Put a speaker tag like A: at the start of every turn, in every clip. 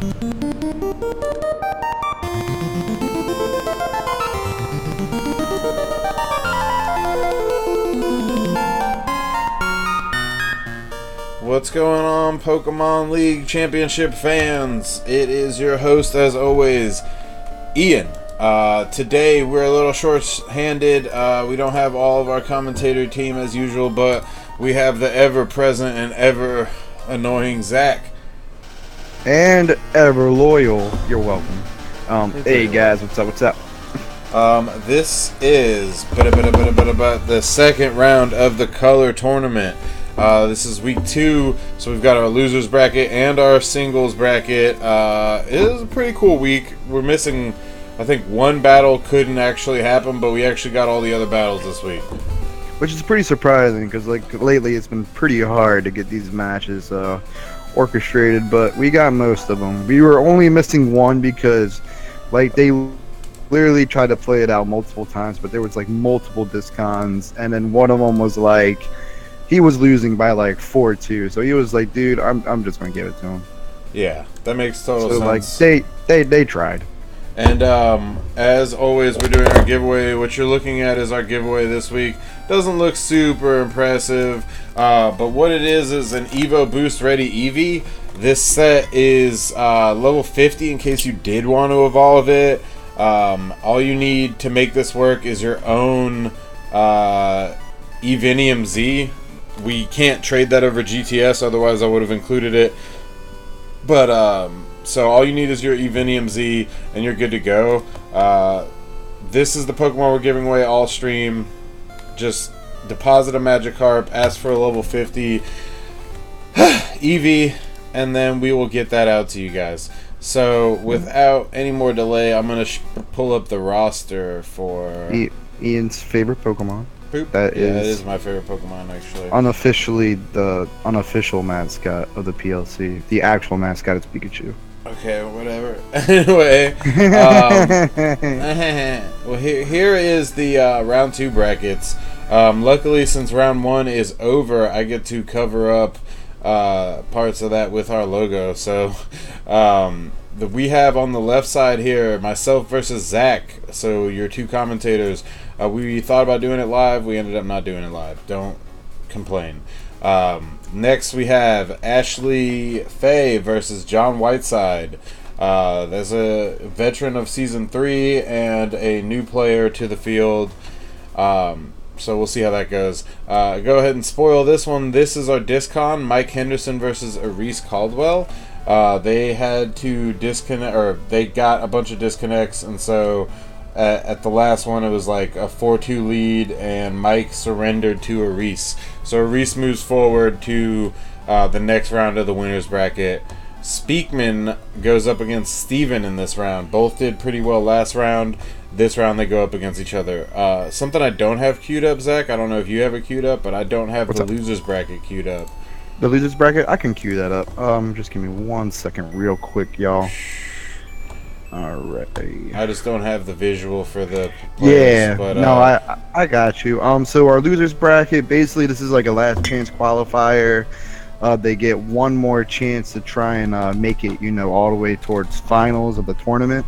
A: What's going on, Pokemon League Championship fans? It is your host, as always, Ian. Today we're a little short-handed. We don't have all of our commentator team as usual, but we have the ever-present and ever-annoying Zach.
B: And ever-loyal, you're welcome. Hey guys, what's up?
A: This is the second round of the color tournament. This is week 2, so we've got our losers bracket and our singles bracket. It is a pretty cool week. We're missing, I think, one battle couldn't actually happen, but we actually got all the other battles this week.
B: Which is pretty surprising, because lately it's been pretty hard to get these matches orchestrated, but we got most of them. We were only missing one because they literally tried to play it out multiple times, but there was multiple discons, and then one of them was he was losing by 4-2, so he was like, dude, I'm just gonna give it to him.
A: Yeah, that makes total sense.
B: So they tried.
A: And as always, we're doing our giveaway. What you're looking at is our giveaway this week. Doesn't look super impressive, but what it is an Evo Boost Ready Eevee. This set is level 50 in case you did want to evolve it. All you need to make this work is your own Evinium Z. We can't trade that over GTS, otherwise I would have included it. But, so all you need is your Evinium Z, and you're good to go. This is the Pokemon we're giving away all stream. Just deposit a Magikarp, ask for a level 50 Eevee, and then we will get that out to you guys. So, without any more delay, I'm going to pull up the roster for
B: Ian's favorite Pokemon.
A: Poop.
B: That
A: is my favorite Pokemon, actually.
B: Unofficially, the unofficial mascot of the PLC. The actual mascot is Pikachu.
A: Okay, whatever. Anyway, well, here is the round 2 brackets. Luckily, since round 1 is over, I get to cover up parts of that with our logo. So, we have on the left side here myself versus Zach. So your two commentators. We thought about doing it live. We ended up not doing it live. Don't complain. Next we have Ashley Faye versus John Whiteside. There's a veteran of Season 3 and a new player to the field. So we'll see how that goes. Go ahead and spoil this one. This is our Discon. Mike Henderson versus Arise Caldwell. They had to disconnect, or they got a bunch of disconnects, and so at the last one it was like a 4-2 lead, and Mike surrendered to Arise. So Arise moves forward to the next round of the winners bracket. Speakman goes up against Steven in this round. Both did pretty well last round. This round they go up against each other. Something I don't have queued up, Zach, I don't know if you have it queued up, but I don't have the losers bracket queued up.
B: The losers bracket? I can queue that up. Just give me 1 second real quick, y'all. Alright.
A: I just don't have the visual for the players.
B: Yeah,
A: but,
B: no, I got you. So our losers bracket, basically this is like a last chance qualifier. They get one more chance to try and make it, all the way towards finals of the tournament.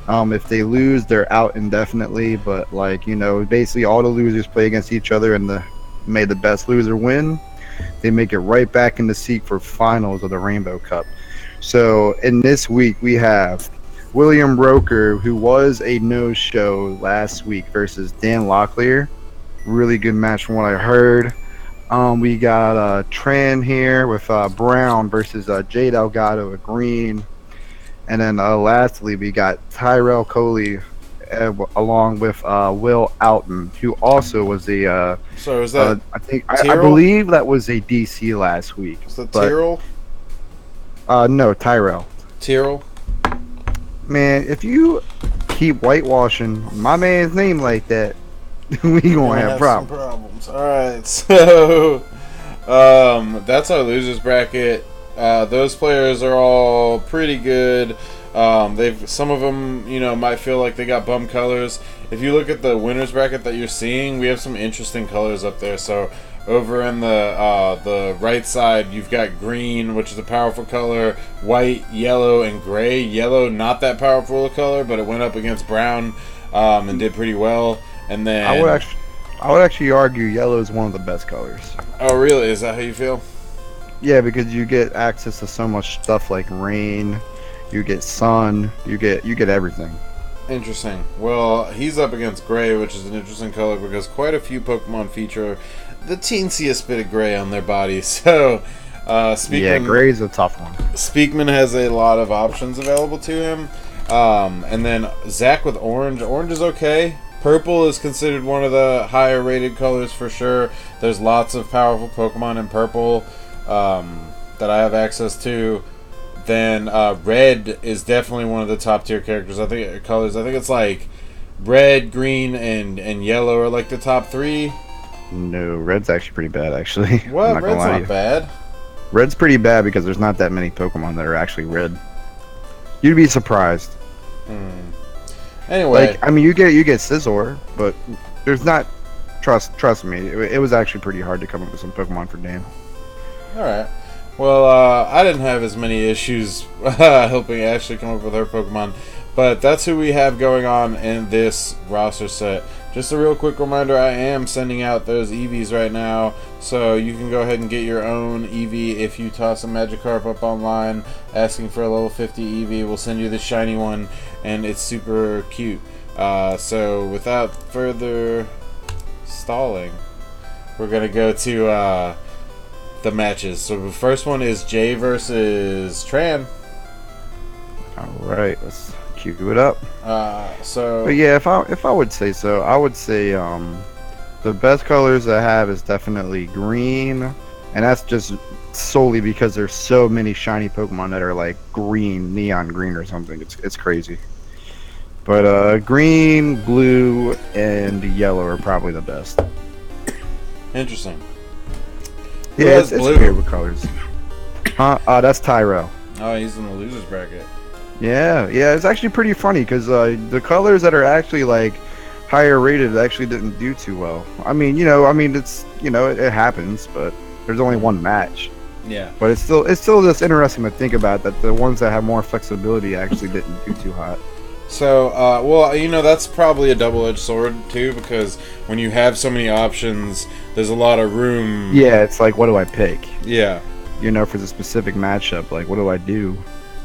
B: If they lose, they're out indefinitely, but basically all the losers play against each other, and may the best loser win. They make it right back in the seat for finals of the Rainbow Cup. So in this week we have William Roker, who was a no-show last week, versus Dan Locklear. Really good match from what I heard. We got Tran here with Brown versus Jay Delgado at green. And then lastly, we got Tyrell Coley along with Will Alton, who also was a
A: so is that
B: I believe that was a DC last week.
A: Is that Tyrell?
B: No, Tyrell.
A: Tyrell?
B: Man, if you keep whitewashing my man's name like that, we gonna have problems.
A: Alright, so that's our losers bracket. Those players are all pretty good. Some of them, might feel like they got bum colors. If you look at the winners bracket that you're seeing, we have some interesting colors up there. So Over in the right side, you've got green, which is a powerful color, white, yellow, and gray. Yellow, not that powerful a color, but it went up against brown and did pretty well. And then
B: I would actually argue yellow is one of the best colors.
A: Oh, really? Is that how you feel?
B: Yeah, because you get access to so much stuff like rain, you get sun, you get everything.
A: Interesting. Well, he's up against gray, which is an interesting color because quite a few Pokemon feature the teensiest bit of gray on their body. So,
B: yeah, gray's a tough one.
A: Speakman has a lot of options available to him. And then Zach with orange. Orange is okay. Purple is considered one of the higher rated colors for sure. There's lots of powerful Pokemon in purple that I have access to. Then red is definitely one of the top tier characters. I think it's like red, green, and yellow are like the top 3.
B: No, red's actually pretty bad, actually.
A: What? Red's not bad.
B: Red's pretty bad because there's not that many Pokemon that are actually red. You'd be surprised.
A: Anyway,
B: like, I mean, you get Scizor, but there's not. Trust me, it was actually pretty hard to come up with some Pokemon for Dan.
A: All right. Well, I didn't have as many issues helping Ashley come up with her Pokemon, but that's who we have going on in this roster set. Just a real quick reminder, I am sending out those EVs right now, so you can go ahead and get your own EV if you toss a Magikarp up online asking for a level 50 EV. We'll send you the shiny one, and it's super cute. So without further stalling, we're going to go to the matches. So the first one is Jay versus Tran.
B: Alright, let's cue it up.
A: But
B: yeah, if I would say so, I would say the best colors I have is definitely green, and that's just solely because there's so many shiny Pokemon that are like green, neon green or something. It's crazy. But green, blue, and yellow are probably the best.
A: Interesting.
B: Yeah, it's favorite colors. Huh? That's Tyrell.
A: Oh, he's in the losers bracket.
B: Yeah, it's actually pretty funny because the colors that are actually like higher rated actually didn't do too well. I mean, it's it happens, but there's only one match.
A: Yeah.
B: But it's still just interesting to think about that the ones that have more flexibility actually didn't do too hot.
A: So, that's probably a double-edged sword too, because when you have so many options, there's a lot of room.
B: Yeah, it's like, what do I pick?
A: Yeah.
B: For the specific matchup, like, what do I do?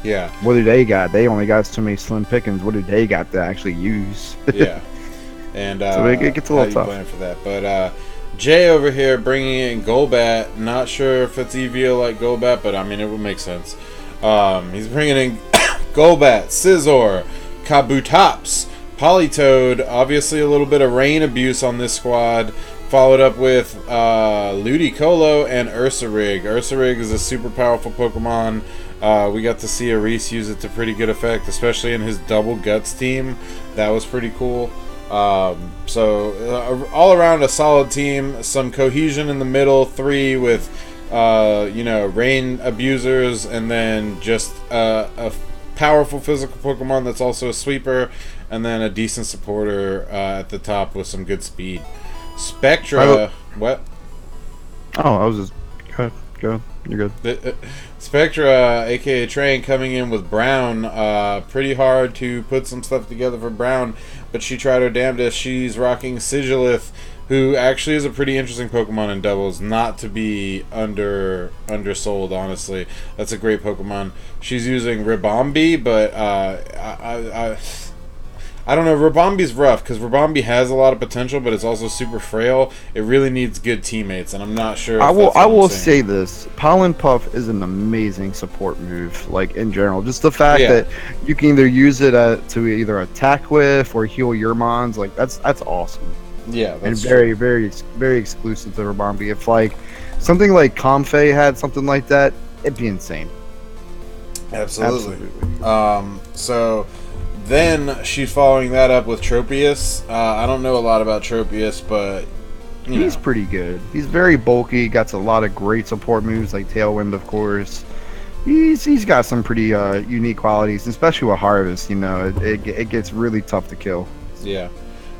A: Yeah.
B: What do they got? They only got so many slim pickings. What do they got to actually use?
A: Yeah. And
B: so it gets a little tough.
A: Plan for that. But Jay over here bringing in Golbat. Not sure if it's EVO like Golbat, but I mean it would make sense. He's bringing in Golbat, Scizor, Kabutops, Politoed. Obviously a little bit of rain abuse on this squad. Followed up with Ludicolo and Ursaring. Ursaring is a super powerful Pokemon. We got to see Aris use it to pretty good effect, especially in his double guts team. That was pretty cool. So all around a solid team. Some cohesion in the middle. 3 with rain abusers, and then just a powerful physical Pokemon that's also a sweeper, and then a decent supporter at the top with some good speed. Spectra, what?
B: Oh, I was just go. You're good.
A: Spectra, aka Train, coming in with Brown. Pretty hard to put some stuff together for Brown, but she tried her damnedest. She's rocking Sigilith, who actually is a pretty interesting Pokemon in doubles. Not to be undersold, honestly. That's a great Pokemon. She's using Ribombee, but I don't know. Ribombee's rough because Ribombe has a lot of potential, but it's also super frail. It really needs good teammates, and I'm not sure.
B: I will say this: Pollen Puff is an amazing support move. Like in general, just the fact that you can either use it to either attack with or heal your mons, like that's awesome.
A: Yeah, that's
B: and very, very, very exclusive to Ribombee. If like something like Comfey had something like that, it'd be insane.
A: Absolutely. So. Then she's following that up with Tropius. I don't know a lot about Tropius, but
B: he's pretty good. He's very bulky. Got a lot of great support moves like Tailwind, of course. He's got some pretty unique qualities, especially with Harvest. It gets really tough to kill.
A: Yeah.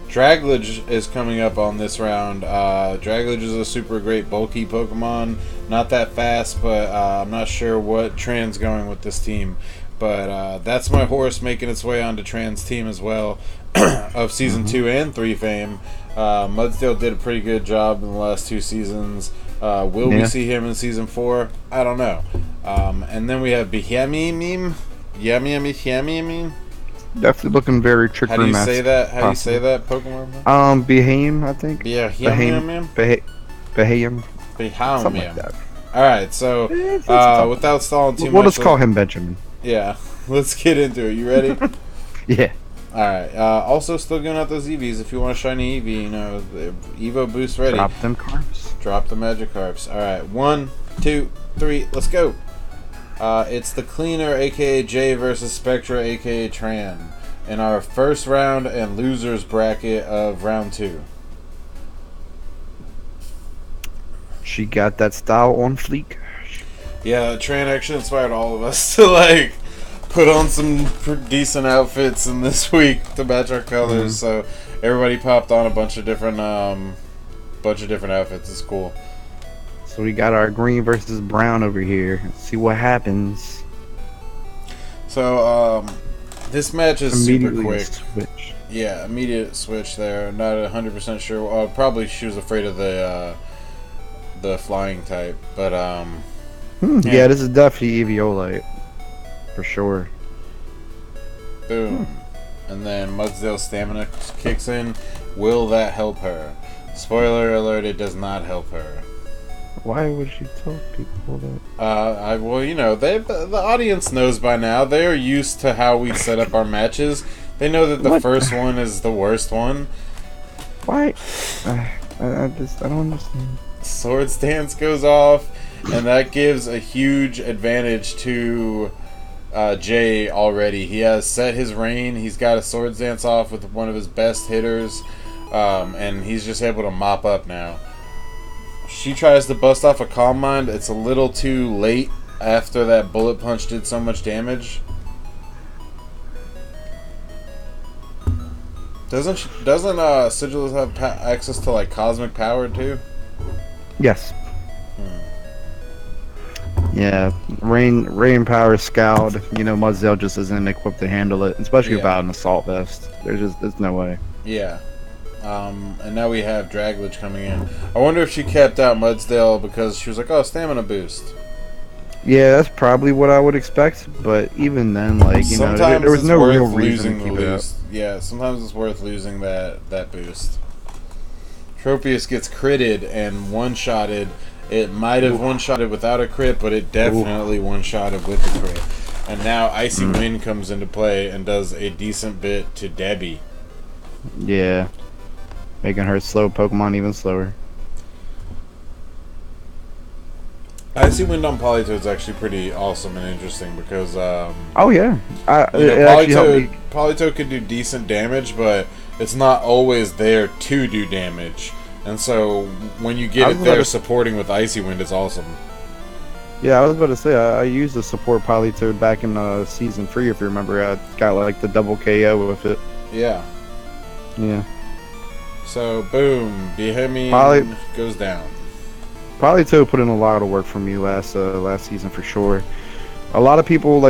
A: Draglage is coming up on this round. Draglage is a super great bulky Pokemon. Not that fast, but I'm not sure what Tran's going with this team. But that's my horse making its way onto Tran's team as well of Season 2 and 3 fame. Mudsdale did a pretty good job in the last 2 seasons. Will we see him in Season 4? I don't know. And then we have Behemim. Yummy.
B: Definitely looking very tricky.
A: How do you say that? How do you say that Pokemon?
B: Behaim, I think.
A: Yeah,
B: Behaim.
A: Something
B: like that.
A: Alright, so without stalling too much,
B: we'll just call him Benjamin.
A: Yeah, let's get into it. You ready?
B: Yeah.
A: Alright, also still giving out those EVs. If you want a shiny EV, you know, the Evo Boost ready.
B: Drop them carps.
A: Drop the Magikarps. Alright, 1, 2, 3, let's go. It's the Cleaner, aka Jay, versus Spectra, aka Tran, in our first round and losers bracket of round 2.
B: She got that style on fleek.
A: Yeah, Tran actually inspired all of us to like put on some decent outfits in this week to match our colors. So everybody popped on a bunch of different outfits. It's cool.
B: So we got our green versus brown over here. Let's see what happens.
A: So this match is super quick.
B: Switch.
A: Yeah, immediate switch there. Not 100% sure. Probably she was afraid of the flying type, but
B: yeah, this is definitely Eviolite for sure.
A: Boom. And then Mudsdale's stamina kicks in. Will that help her? Spoiler alert, it does not help her.
B: Why would you tell people that?
A: Well, you know, the audience knows by now. They are used to how we set up our matches. They know that the first one is the worst one.
B: Why? I don't understand.
A: Swords Dance goes off, and that gives a huge advantage to Jay already. He has set his reign. He's got a Swords Dance off with one of his best hitters, and he's just able to mop up now. She tries to bust off a Calm Mind. It's a little too late after that Bullet Punch did so much damage. Doesn't Sigilus have access to like cosmic power too?
B: Yes. Yeah, rain power scowled. You know, Mudsdale just isn't equipped to handle it, especially without an assault vest. There's no way.
A: Yeah. And now we have Draglage coming in. I wonder if she kept out Mudsdale because she was like, oh, stamina boost.
B: Yeah, that's probably what I would expect, but even then, like, you know, there was no real reason to keep it up.
A: Yeah, sometimes it's worth losing that boost. Tropius gets critted and one-shotted. It might have one-shotted without a crit, but it definitely one-shotted with the crit. And now Icy Wind comes into play and does a decent bit to Debbie.
B: Yeah. Making her slow Pokemon even slower.
A: Icy Wind on Politoed is actually pretty awesome and interesting because
B: oh yeah,
A: Politoed can do decent damage, but it's not always there to do damage. And so when you get it there supporting with Icy Wind, it's awesome.
B: Yeah, I was about to say I used the support Politoed back in Season 3, if you remember. I got like the double KO with it.
A: Yeah.
B: Yeah.
A: So boom, Behemian goes down.
B: Politoed put in a lot of work for me last season for sure. A lot of people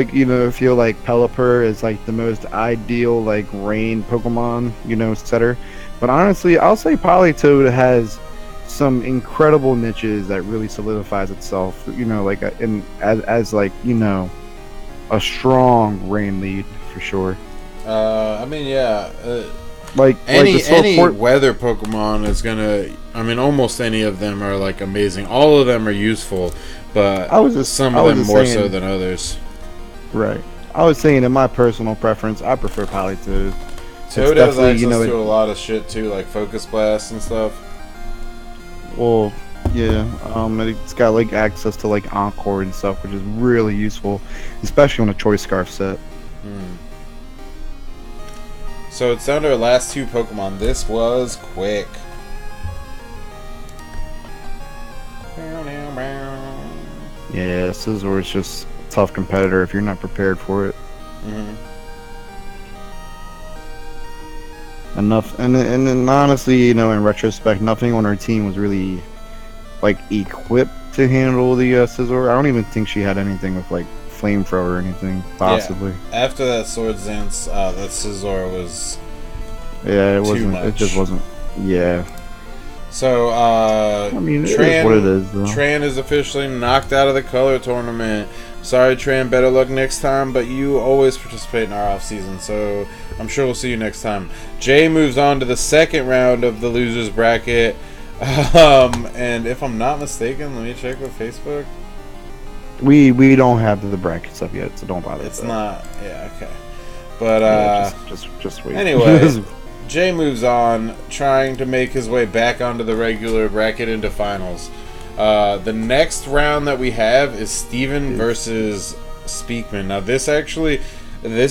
B: feel like Pelipper is like the most ideal like rain Pokemon setter, but honestly I'll say Politoed has some incredible niches that really solidifies itself. As a strong rain lead for sure.
A: I mean, yeah.
B: Any
A: weather Pokemon is gonna. I mean, almost any of them are like amazing. All of them are useful, but some of them more so than others.
B: Right. I was saying, in my personal preference, I prefer Politoed.
A: Toad has access to a lot of shit too, like Focus Blast and stuff.
B: Well, yeah. It's got like access to like Encore and stuff, which is really useful, especially on a Choice Scarf set.
A: So it's down to our last 2 Pokemon. This was quick.
B: Yeah, Scizor is just a tough competitor if you're not prepared for it. enough, and honestly, you know, in retrospect, nothing on her team was really like equipped to handle the scissor. I don't even think she had anything with like flamethrower or anything, possibly.
A: Yeah. After that Swords Dance, that scissor was
B: Yeah, it
A: too
B: wasn't.
A: much.
B: It just wasn't. Yeah.
A: So,
B: I mean, it is what it is, though.
A: Tran is officially knocked out of the color tournament. Sorry, Tran, better luck next time, but you always participate in our off-season, so I'm sure we'll see you next time. Jay moves on to the second round of the losers bracket, and if I'm not mistaken, let me check with Facebook.
B: We don't have the brackets up yet, so don't bother.
A: It's not, yeah, okay. But,
B: yeah, just wait.
A: Anyway, Jay moves on, trying to make his way back onto the regular bracket into finals. The next round that we have is Steven versus Speakman. Now, this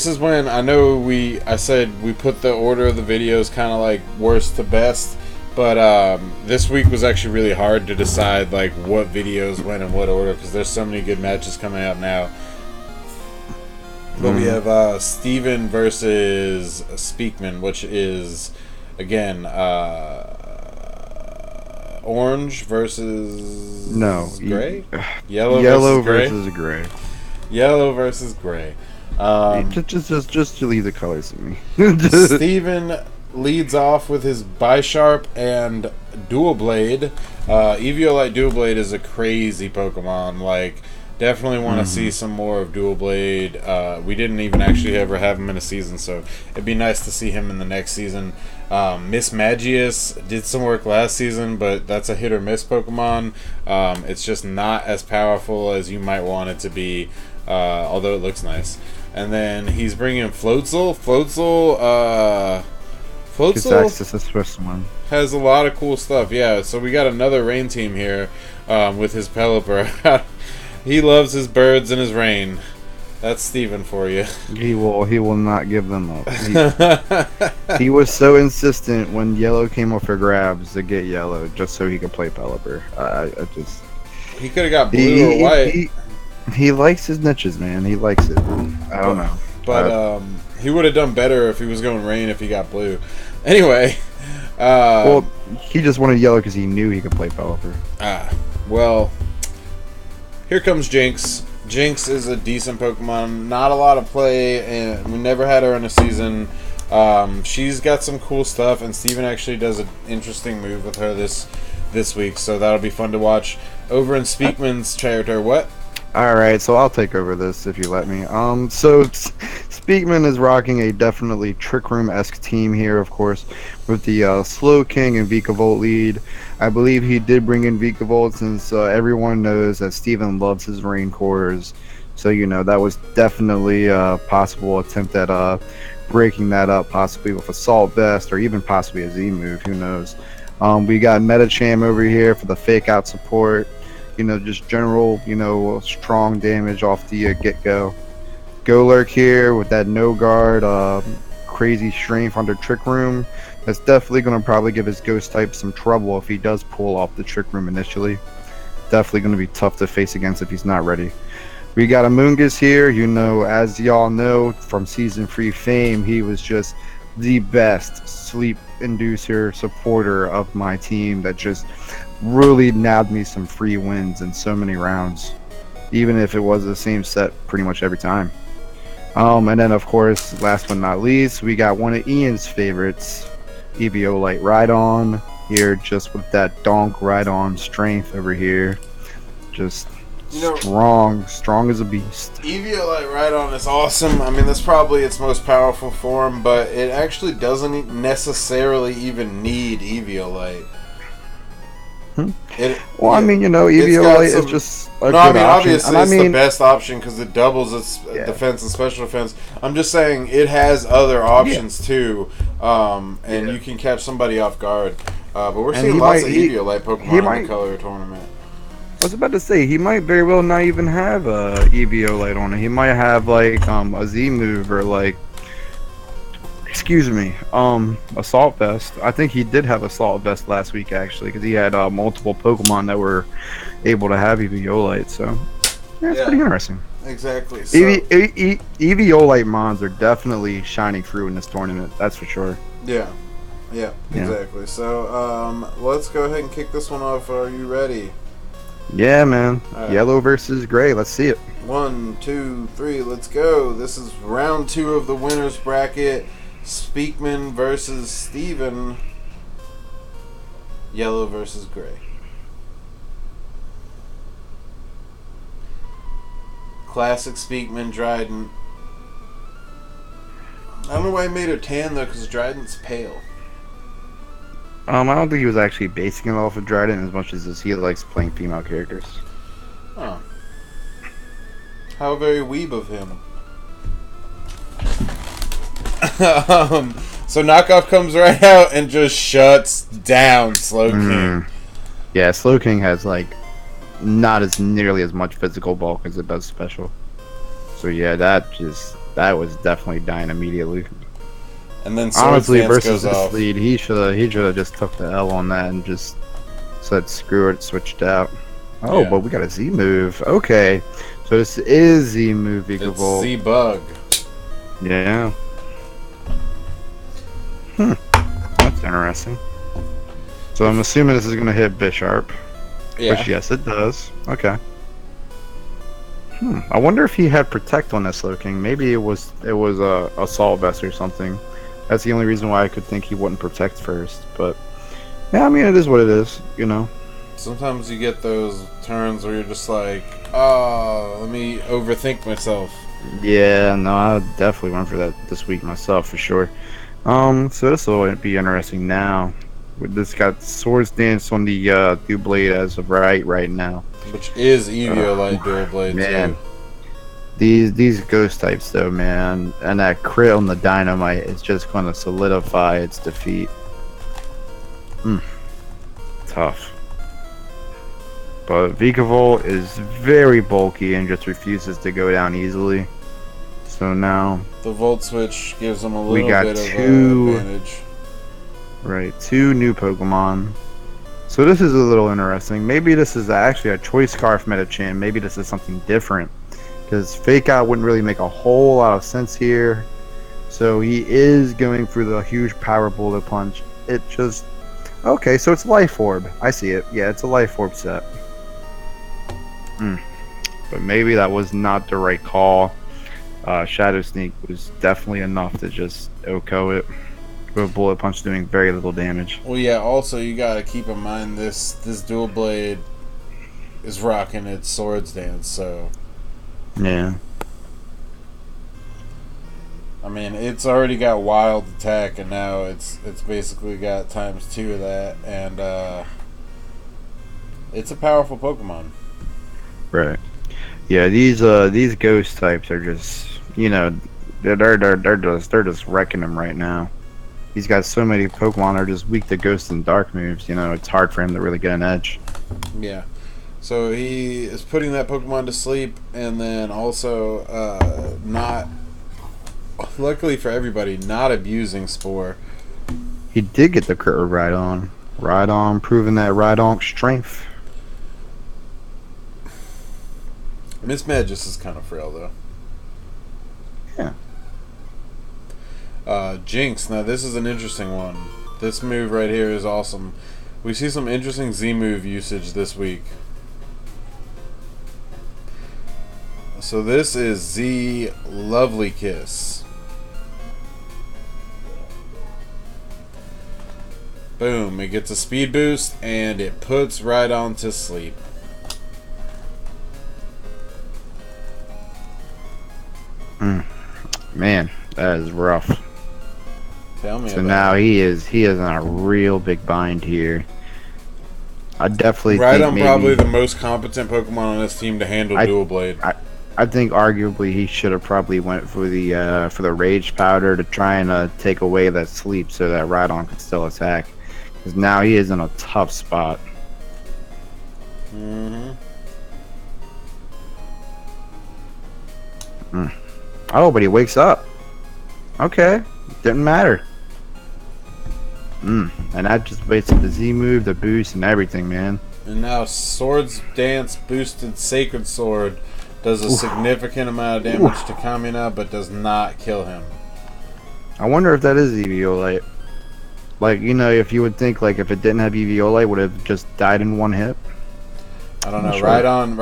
A: is when I know I said we put the order of the videos kind of like worst to best, but this week was actually really hard to decide like what videos went in what order because there's so many good matches coming out now. But we have Steven versus Speakman, which is, again, orange versus gray? Yellow versus
B: gray.
A: Yellow versus gray.
B: Just to leave the colors to me.
A: Steven leads off with his Bisharp and Dual Blade. Eviolite Dual Blade is a crazy Pokemon. Like, definitely want to see some more of Dual Blade. We didn't even actually ever have him in a season, so it'd be nice to see him in the next season. Miss Magius did some work last season, but that's a hit or miss Pokemon. It's just not as powerful as you might want it to be, although it looks nice. And then he's bringing Floatzel. Floatzel has a lot of cool stuff. Yeah, so we got another rain team here with his Pelipper. He loves his birds and his rain. That's Steven for you.
B: He will not give them up. He was so insistent when yellow came up for grabs to get yellow just so he could play Pelipper.
A: He could have got blue or white.
B: He likes his niches, man. He likes it. I don't know.
A: But he would have done better if he was going rain if he got blue. Anyway.
B: Well, he just wanted yellow because he knew he could play Pelipper.
A: Well, here comes Jinx. Jinx is a decent Pokemon. Not a lot of play, and we never had her in a season. She's got some cool stuff, and Steven actually does an interesting move with her this week, so that'll be fun to watch. Over in Speakman's territory, what?
B: Alright, so I'll take over this if you let me. So Speakman is rocking a definitely Trick Room-esque team here, of course, with the Slow King and Vikavolt lead. I believe he did bring in Vikavolt since everyone knows that Steven loves his rain cores. So, you know, that was definitely a possible attempt at breaking that up, possibly with Assault Vest or even possibly a Z move, who knows. We got Metacham over here for the fake out support. You know, just general, you know, strong damage off the get-go. Golurk here with that no guard, crazy strength under Trick Room. That's definitely going to probably give his ghost type some trouble if he does pull off the Trick Room initially. Definitely going to be tough to face against if he's not ready. We got Amoonguss here. You know, as y'all know from Season 3 fame, he was just the best sleep inducer supporter of my team that just really nabbed me some free wins in so many rounds, even if it was the same set pretty much every time. And then of course, last but not least, we got one of Ian's favorites, Eviolite Rhydon here, just with that donk Rhydon strength over here, just strong as a beast.
A: Eviolite Rhydon is awesome. I mean, that's probably its most powerful form, but it actually doesn't necessarily even need Eviolite.
B: I mean, you know, Eviolite is just a good option.
A: Obviously it's the best option because it doubles its defense and special defense. I'm just saying it has other options too, and you can catch somebody off guard. But we're seeing lots of Eviolite Pokemon in the color tournament.
B: I was about to say, he might very well not even have a Eviolite on it. He might have like a Z move or like, excuse me, Assault Vest. I think he did have Assault Vest last week actually, because he had multiple Pokemon that were able to have Eviolite. So yeah, it's pretty interesting.
A: Exactly. So,
B: Eviolite mons are definitely shining through in this tournament. That's for sure.
A: Yeah. Yeah,
B: Yeah.
A: exactly. So, let's go ahead and kick this one off. Are you ready?
B: Yeah, man.
A: All right.
B: Yellow versus gray. Let's see it.
A: 1, 2, 3, let's go. This is round 2 of the winner's bracket. Speakman versus Steven. Yellow versus gray. Classic Speakman Dryden. I don't know why he made her tan though, because Dryden's pale.
B: I don't think he was actually basing it off of Dryden as much as he likes playing female characters.
A: Oh. How very weeb of him. So Knockoff comes right out and just shuts down Slow King.
B: Yeah, Slow King has like not as nearly as much physical bulk as it does special. So yeah, that was definitely dying immediately.
A: And then Swords
B: honestly,
A: Dance
B: versus
A: goes
B: this
A: off.
B: lead, he should have just took the L on that and just said screw it, switched out. Oh,
A: Yeah.
B: but we got a Z move. Okay, so this is Z move
A: It's
B: Vigavolt.
A: Z-Bug.
B: Yeah. That's interesting. So I'm assuming this is gonna hit Bisharp.
A: Yeah.
B: Which yes, it does. Okay. I wonder if he had Protect on this Slow King. Maybe it was a Assault Vest or something. That's the only reason why I could think he wouldn't Protect first. But yeah, I mean it is what it is, you know.
A: Sometimes you get those turns where you're just like, oh, let me overthink myself.
B: Yeah, no, I definitely went for that this week myself for sure. So this will be interesting now. This got Swords Dance on the Dual Blade as of right now.
A: Which is Eviolite Dual Blade
B: man.
A: too.
B: These ghost types though, man, and that crit on the Dynamite is just going to solidify its defeat. Tough. But Vigavolt is very bulky and just refuses to go down easily. So now
A: The Volt Switch gives them a
B: We
A: little
B: got
A: bit of
B: two-
A: advantage.
B: right, 2 new Pokemon. So this is a little interesting. Maybe this is actually a Choice Scarf Metachan. Maybe this is something different. Because Fake Out wouldn't really make a whole lot of sense here. So he is going for the huge Power Bullet Punch. It just... Okay, so it's Life Orb. I see it. Yeah, it's a Life Orb set. But maybe that was not the right call. Shadow Sneak was definitely enough to just OHKO it. With Bullet Punch doing very little damage.
A: Well, yeah, also you gotta keep in mind this Dual Blade is rocking its Swords Dance, so...
B: Yeah.
A: I mean, it's already got Wild Attack, and now it's basically got ×2 of that, and it's a powerful Pokemon.
B: Right. Yeah, these ghost types are just, you know, they're just wrecking him right now. He's got so many Pokemon that are just weak to ghost and dark moves. You know, it's hard for him to really get an edge.
A: Yeah. So he is putting that Pokemon to sleep, and then also not, luckily for everybody, not abusing Spore.
B: He did get the crit with Rhydon. Rhydon proving that Rhydon's strength.
A: Miss Magus is kind of frail, though.
B: Yeah.
A: Jinx. Now, this is an interesting one. This move right here is awesome. We see some interesting Z-move usage this week. So this is Z Lovely Kiss. Boom. It gets a speed boost, and it puts Rhydon to sleep.
B: Man, that is rough.
A: Tell me
B: So
A: about
B: now
A: it.
B: he is in a real big bind here. I definitely think
A: Rhydon
B: maybe,
A: probably the most competent Pokemon on this team to handle Dual Blade.
B: I think arguably he should have probably went for the Rage Powder to try and take away that sleep so that Rhydon could still attack. Because now he is in a tough spot. Oh, but he wakes up. Okay, didn't matter. And that just wasted the Z move, the boost, and everything, man.
A: And now Swords Dance boosted Sacred Sword does a significant amount of damage to Kamina, but does not kill him.
B: I wonder if that is Eviolite. Like, if you would think, like, if it didn't have eviolite, would it have just died in one hit?
A: I don't know.
B: Sure.
A: Rhydon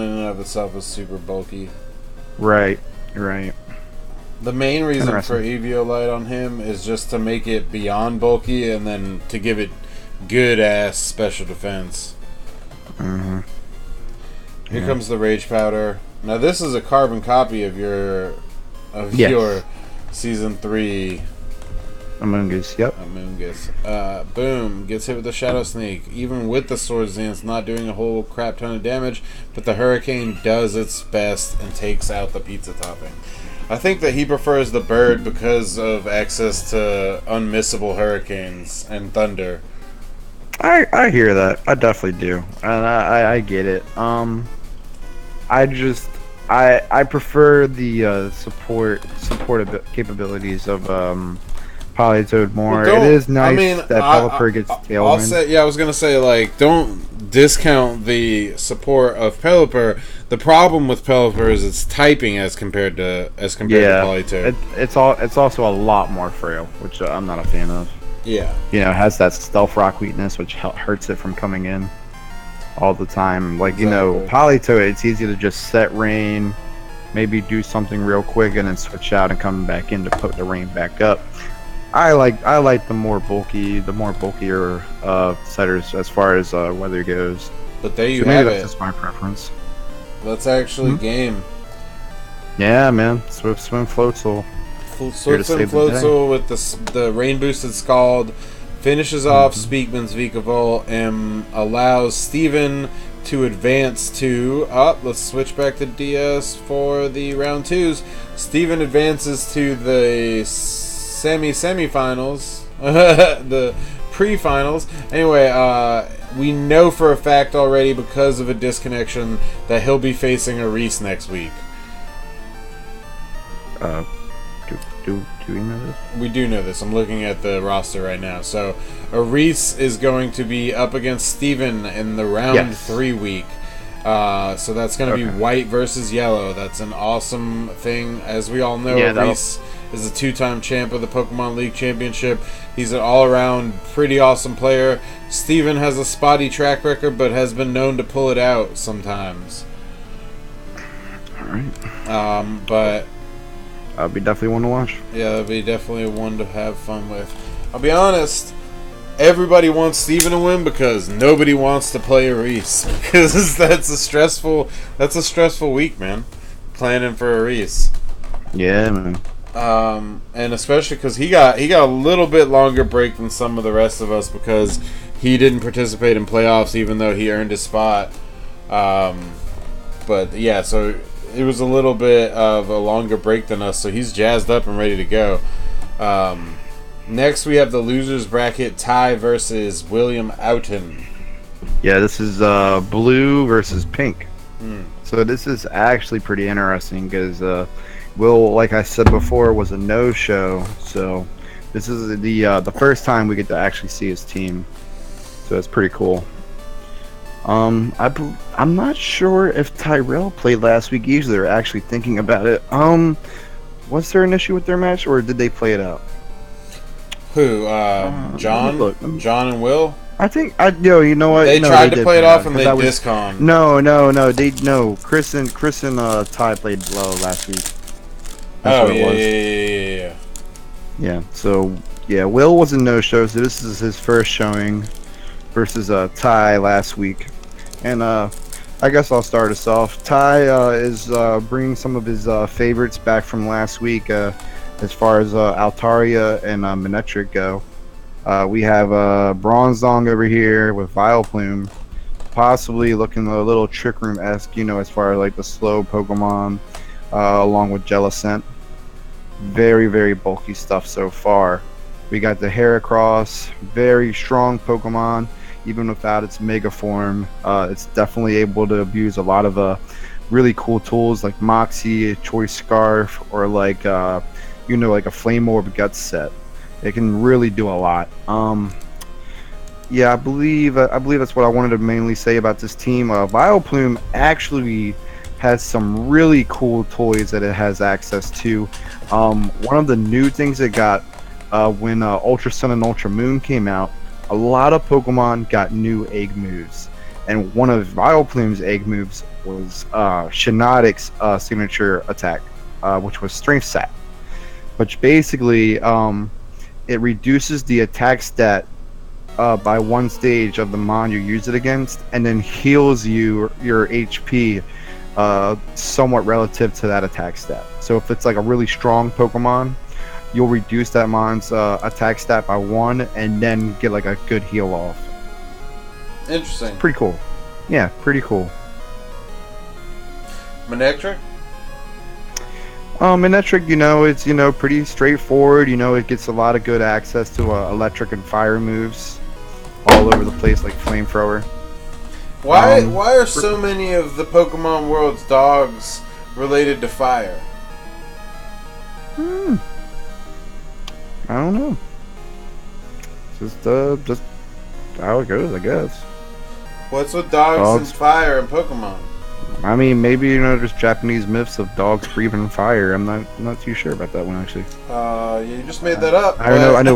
A: in and of itself is super bulky.
B: Right.
A: The main reason for eviolite on him is just to make it beyond bulky and then to give it good ass special defense.
B: Mm-hmm.
A: Here comes the Rage Powder. Now this is a carbon copy of your Season 3
B: Amoonguss, yep.
A: Amoonguss. Boom. Gets hit with the Shadow Sneak. Even with the Swords Dance, not doing a whole crap ton of damage, but the Hurricane does its best and takes out the pizza topping. I think that he prefers the bird because of access to unmissable hurricanes and thunder.
B: I hear that. I definitely do. And I get it. I prefer the support capabilities of Politoed more.
A: Well,
B: it is nice that Pelipper gets Tailwind.
A: I was gonna say, like, don't discount the support of Pelipper. The problem with Pelipper is its typing as compared to Politoed.
B: It's also a lot more frail, which I'm not a fan of.
A: Yeah.
B: It has that stealth rock weakness, which hurts it from coming in all the time. Like, Politoed, it's easy to just set rain, maybe do something real quick, and then switch out and come back in to put the rain back up. I like the more bulkier setters as far as weather goes.
A: But there you have it.
B: That's just my preference.
A: That's actually game.
B: Yeah, man. Swift Swim Floatzel.
A: Swift Swim Floatzel with the rain boosted Scald finishes off Speakman's Vikavolt and allows Steven to advance to let's switch back to DS for the round 2s. Steven advances to the semifinals, the pre-finals. Anyway, we know for a fact already because of a disconnection that he'll be facing a Reese next week.
B: Do we know this?
A: We do know this. I'm looking at the roster right now. So, Reese is going to be up against Steven in the round 3 week. So that's going to be white versus yellow. That's an awesome thing. As we all know, Reese is a 2-time champ of the Pokemon League Championship. He's an all-around pretty awesome player. Steven has a spotty track record, but has been known to pull it out sometimes.
B: Alright.
A: But
B: that'll be definitely one to watch. Yeah,
A: that'll be definitely one to have fun with. I'll be honest, everybody wants Steven to win because nobody wants to play a Reese. Because that's a stressful week, man. Planning for a Reese.
B: Yeah, man.
A: And especially because he got a little bit longer break than some of the rest of us because he didn't participate in playoffs even though he earned his spot. But yeah, so it was a little bit of a longer break than us, so he's jazzed up and ready to go. Next we have the losers bracket, Ty versus William Outen.
B: Yeah, this is blue versus pink. So this is actually pretty interesting because Will, like I said before, was a no-show, so this is the first time we get to actually see his team, so that's pretty cool. I'm not sure if Tyrell played last week either. They're actually thinking about it. Was there an issue with their match, or did they play it out?
A: Who? John and Will?
B: I think you know what?
A: They tried to play it off and they disconned.
B: No. Chris and Ty played low last week. That's what it was. Yeah. So Will was a no-show, so this is his first showing versus Ty last week, and I guess I'll start us off. Ty is bringing some of his favorites back from last week, as far as Altaria and Manectric go. We have Bronzong over here with Vileplume, possibly looking a little Trick Room-esque, as far as like the slow Pokemon, along with Jellicent. Very, very bulky stuff so far. We got the Heracross, very strong Pokemon. Even without its Mega form, it's definitely able to abuse a lot of really cool tools like Moxie, Choice Scarf, or like a Flame Orb Gut set. It can really do a lot. Yeah, I believe that's what I wanted to mainly say about this team. Vileplume actually has some really cool toys that it has access to. One of the new things it got when Ultra Sun and Ultra Moon came out, a lot of Pokemon got new egg moves. And one of Vileplume's egg moves was Shiinotic's signature attack, which was Strength Sap. Which basically, it reduces the attack stat by one stage of the mon you use it against, and then heals you your HP somewhat relative to that attack stat. So if it's like a really strong Pokemon, you'll reduce that mon's attack stat by 1 and then get like a good heal off.
A: Interesting.
B: Pretty cool. Yeah, pretty cool.
A: Manectric?
B: Manectric, it's, pretty straightforward. It gets a lot of good access to electric and fire moves all over the place, like Flamethrower.
A: Why are so many of the Pokemon World's dogs related to fire?
B: I don't know. Just how it goes, I guess.
A: What's with dogs and fire and Pokemon?
B: I mean, maybe there's Japanese myths of dogs breathing fire. I'm not too sure about that one actually.
A: You just made that up.
B: I know.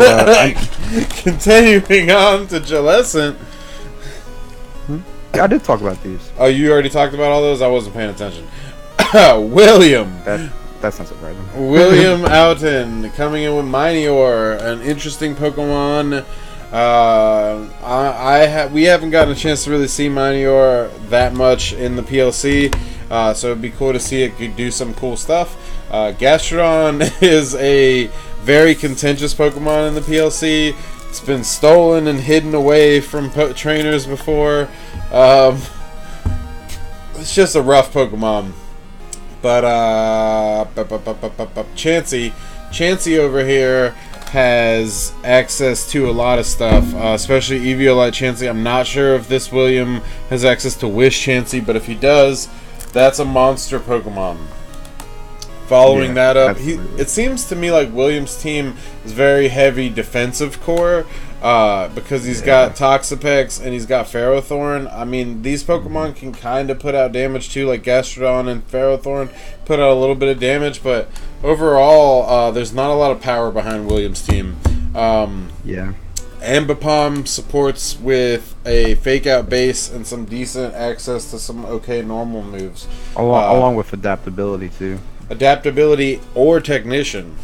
A: Continuing on to Jellicent.
B: I did talk about these.
A: Oh, you already talked about all those? I wasn't paying attention. William.
B: That's not surprising.
A: William Outen coming in with Minior, an interesting Pokemon. We haven't gotten a chance to really see Minior that much in the PLC, so it'd be cool to see it could do some cool stuff. Gastrodon is a very contentious Pokemon in the PLC. It's been stolen and hidden away from trainers before. It's just a rough Pokemon. But Chansey over here has access to a lot of stuff, especially Eviolite Chansey. I'm not sure if this William has access to Wish Chansey, but if he does, that's a monster Pokemon. Following that up, it seems to me like William's team is very heavy defensive core, because he's got Toxapex and he's got Ferrothorn. I mean, these Pokemon can kind of put out damage too, like Gastrodon and Ferrothorn put out a little bit of damage, but overall, there's not a lot of power behind William's team. Ambipom supports with a fake out base and some decent access to some okay normal moves.
B: Along with adaptability too.
A: Adaptability or Technician.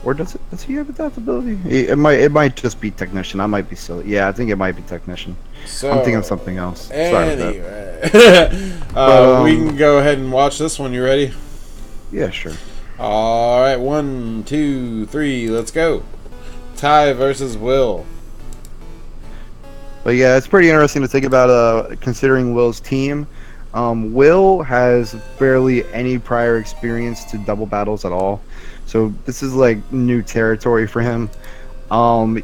B: Or does he have adaptability? It might just be Technician. I might be silly. Yeah, I think it might be Technician. So, I'm thinking of something else.
A: Anyway. We can go ahead and watch this one. You ready?
B: Yeah, sure.
A: Alright, 1, 2, 3, let's go. Ty versus Will.
B: But yeah, it's pretty interesting to think about considering Will's team. Will has barely any prior experience to double battles at all. So this is like new territory for him.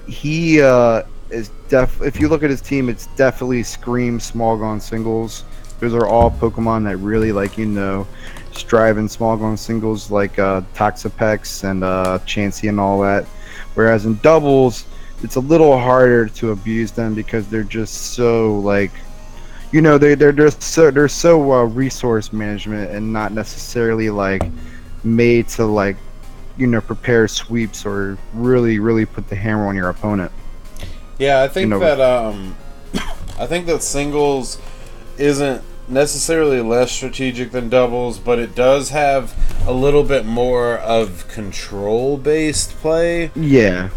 B: He is if you look at his team, it's definitely Scream, Smogon singles. Those are all Pokemon that really strive in Smogon singles, like Toxapex and Chansey and all that. Whereas in doubles, it's a little harder to abuse them because they're just so they're so resource management and not necessarily made to prepare sweeps or really put the hammer on your opponent.
A: Yeah, I think that singles isn't necessarily less strategic than doubles, but it does have a little bit more of control-based play. Yeah,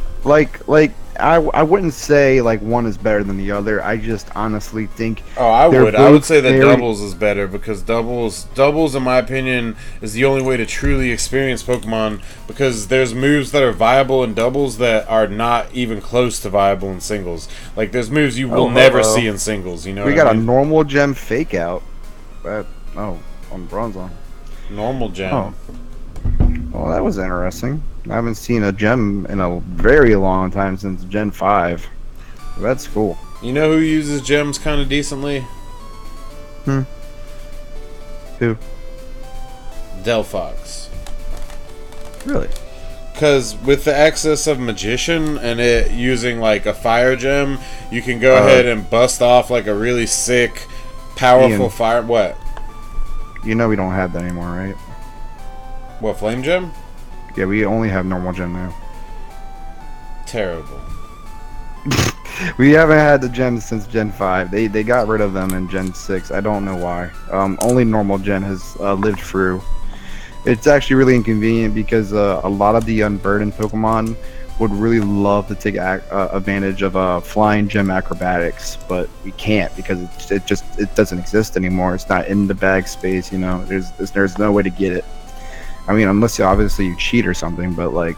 B: I wouldn't say one is better than the other. I just honestly think.
A: Oh, I would say that doubles is better because doubles, in my opinion, is the only way to truly experience Pokemon, because there's moves that are viable in doubles that are not even close to viable in singles. Like there's moves you will never see in singles. You know,
B: we got a normal gem fake out. On Bronzong.
A: Normal gem.
B: Oh. Well, that was interesting. I haven't seen a gem in a very long time since Gen 5. That's cool.
A: You know who uses gems kind of decently?
B: Who?
A: Delphox.
B: Really?
A: Because with the excess of Magician and it using a fire gem, you can go ahead and bust off a really sick, powerful fire. What?
B: You know we don't have that anymore, right?
A: What, flame gem?
B: Yeah, we only have normal gen now.
A: Terrible.
B: We haven't had the gens since Gen 5. They got rid of them in Gen 6. I don't know why. Only normal gen has lived through. It's actually really inconvenient because a lot of the unburdened Pokemon would really love to take advantage of flying gem acrobatics, but we can't because it doesn't exist anymore. It's not in the bag space, you know. There's no way to get it. I mean, unless obviously you cheat or something, but like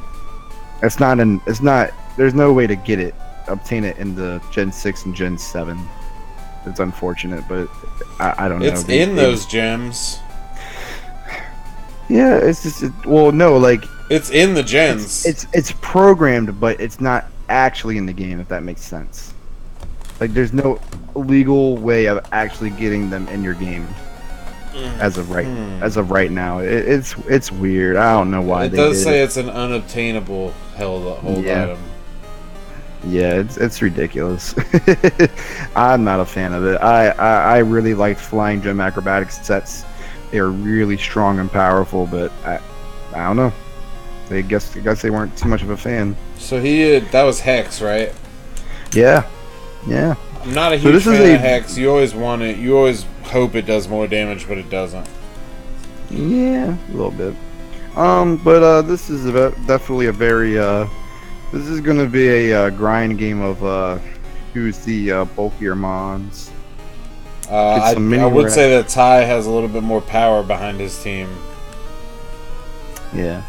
B: there's no way to get it, obtain it in the Gen 6 and Gen 7. It's unfortunate, but I don't know.
A: It's in those gems.
B: Yeah, it's just well, no, like
A: it's in the gens.
B: It's programmed, but it's not actually in the game. If that makes sense. Like, there's no legal way of actually getting them in your game as of right now. It's weird. I don't know why.
A: It does say it's an unobtainable hold item.
B: Yeah, it's ridiculous. I'm not a fan of it. I really liked flying gem acrobatics sets. They're really strong and powerful, but I don't know. I guess they weren't too much of a fan.
A: So that was Hex, right?
B: Yeah.
A: I'm not a huge fan of Hex. You always want it. You always hope it does more damage, but it doesn't.
B: Yeah, a little bit. But this is definitely a very this is gonna be a grind game of who's the bulkier mons.
A: I would say that Ty has a little bit more power behind his team.
B: Yeah.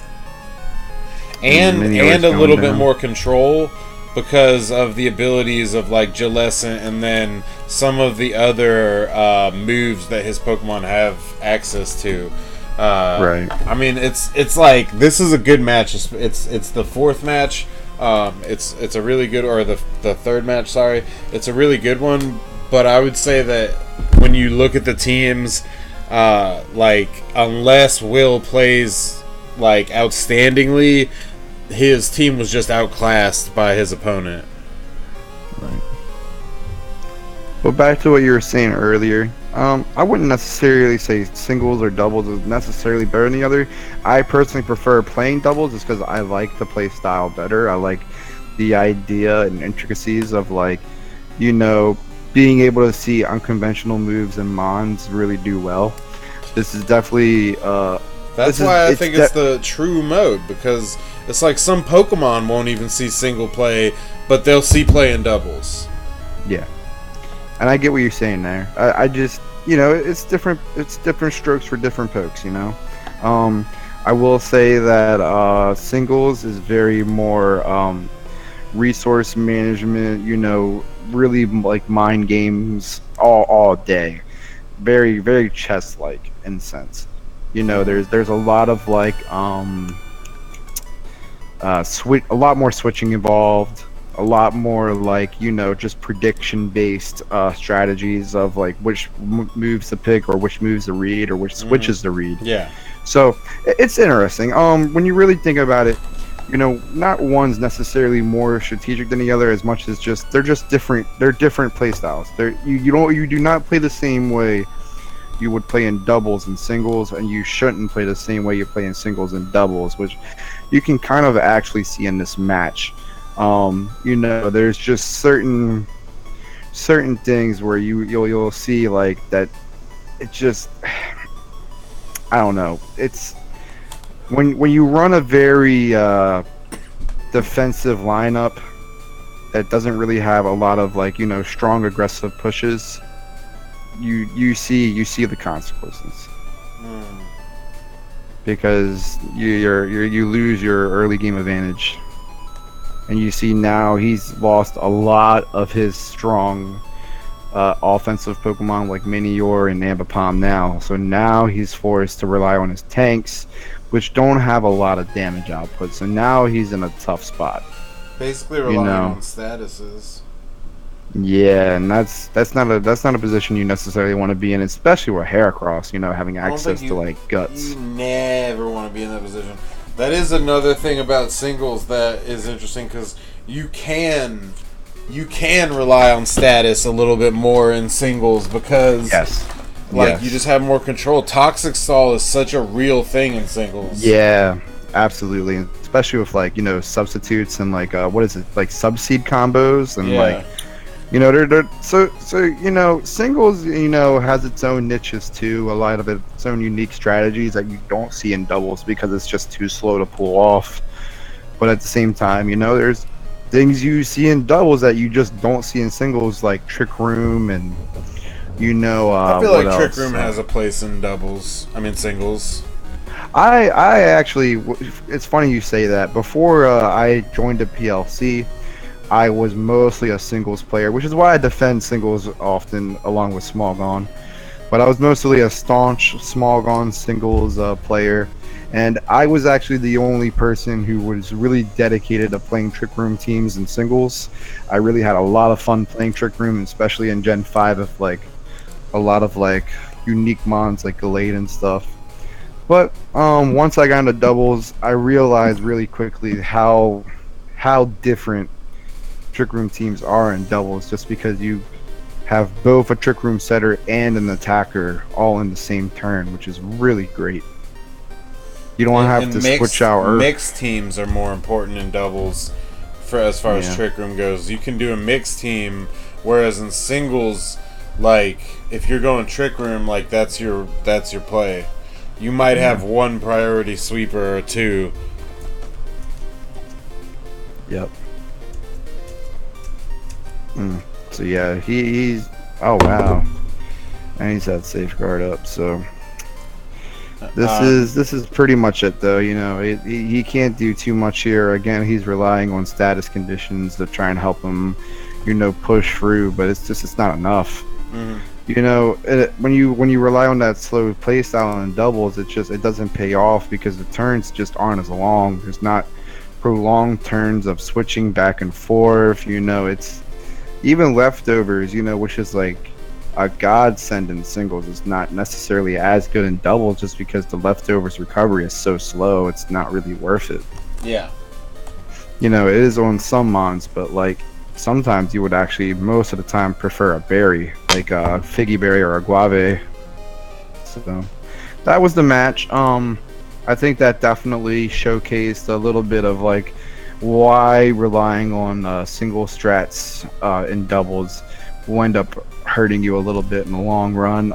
A: And a little bit more control because of the abilities of like Jalescent and then some of the other moves that his Pokemon have access to.
B: Right.
A: I mean, it's like this is a good match. It's the fourth match. It's a really good, or the third match. Sorry, it's a really good one. But I would say that when you look at the teams, like unless Will plays like outstandingly, his team was just outclassed by his opponent.
B: Right. But back to what you were saying earlier, I wouldn't necessarily say singles or doubles is necessarily better than the other. I personally prefer playing doubles just because I like the play style better. I like the idea and intricacies of, like, you know, being able to see unconventional moves and mons really do well. This is definitely
A: that's why I think it's the true mode, because it's like some Pokemon won't even see single play, but they'll see play in doubles.
B: Yeah. And I get what you're saying there. I just, you know, it's different strokes for different pokes, you know. I will say that singles is very more resource management, you know, really like mind games all day. Very, very chess-like in sense. You know, there's a lot of like a lot more switching involved. A lot more like, you know, just prediction based strategies of like which moves to pick or which moves to read or which switches to read.
A: Yeah.
B: So it's interesting. When you really think about it, you know, not one's necessarily more strategic than the other as much as just they're just different. They're different play styles. You do not play the same way you would play in doubles and singles, and you shouldn't play the same way you play in singles and doubles, which you can kind of actually see in this match. You know, there's just certain things where you'll see like that. It just, I don't know. It's when you run a very defensive lineup that doesn't really have a lot of, like, you know, strong aggressive pushes. You see the consequences. Because you lose your early game advantage. And you see now he's lost a lot of his strong offensive Pokemon like Minior and Ambipom now. So now he's forced to rely on his tanks, which don't have a lot of damage output. So now he's in a tough spot.
A: Basically relying on statuses.
B: Yeah, and that's not a position you necessarily want to be in, especially with Heracross, you know, having access to like guts.
A: You never want to be in that position. That is another thing about singles that is interesting, because you can rely on status a little bit more in singles because you just have more control. Toxic Stall is such a real thing in singles.
B: Yeah, absolutely, especially with like substitutes and like what is it, like sub-seed combos and like they're so singles has its own niches too, a lot of its own unique strategies that you don't see in doubles because it's just too slow to pull off. But at the same time, there's things you see in doubles that you just don't see in singles, like Trick Room and
A: I feel
B: what
A: like Trick
B: else?
A: Room has a place in singles.
B: I actually, it's funny you say that. Before I joined the PLC, I was mostly a singles player, which is why I defend singles often along with small gone. But I was mostly a staunch small gone singles player, and I was actually the only person who was really dedicated to playing Trick Room teams and singles. I really had a lot of fun playing Trick Room, especially in Gen 5 with like a lot of like unique mons like Gallade and stuff. But once I got into doubles, I realized really quickly how different Trick Room teams are in doubles, just because you have both a Trick Room setter and an attacker all in the same turn, which is really great. You don't have to switch out.
A: Mixed teams are more important in doubles for as far as Trick Room goes. You can do a mixed team, whereas in singles, like if you're going Trick Room, like that's your play. You might have one priority sweeper or two.
B: Yep. So yeah, he's oh wow, and he's had safeguard up. So this is pretty much it though. He can't do too much here. Again, he's relying on status conditions to try and help him, push through. But it's not enough. When you rely on that slow play style in doubles, it doesn't pay off because the turns just aren't as long. There's not prolonged turns of switching back and forth. It's even leftovers, which is like a godsend in singles, is not necessarily as good in doubles just because the leftovers recovery is so slow. It's not really worth it.
A: Yeah.
B: It is on some mons, but like sometimes you would actually most of the time prefer a berry, like a figgy berry or a guave. So that was the match. I think that definitely showcased a little bit of like why relying on single strats in doubles will end up hurting you a little bit in the long run.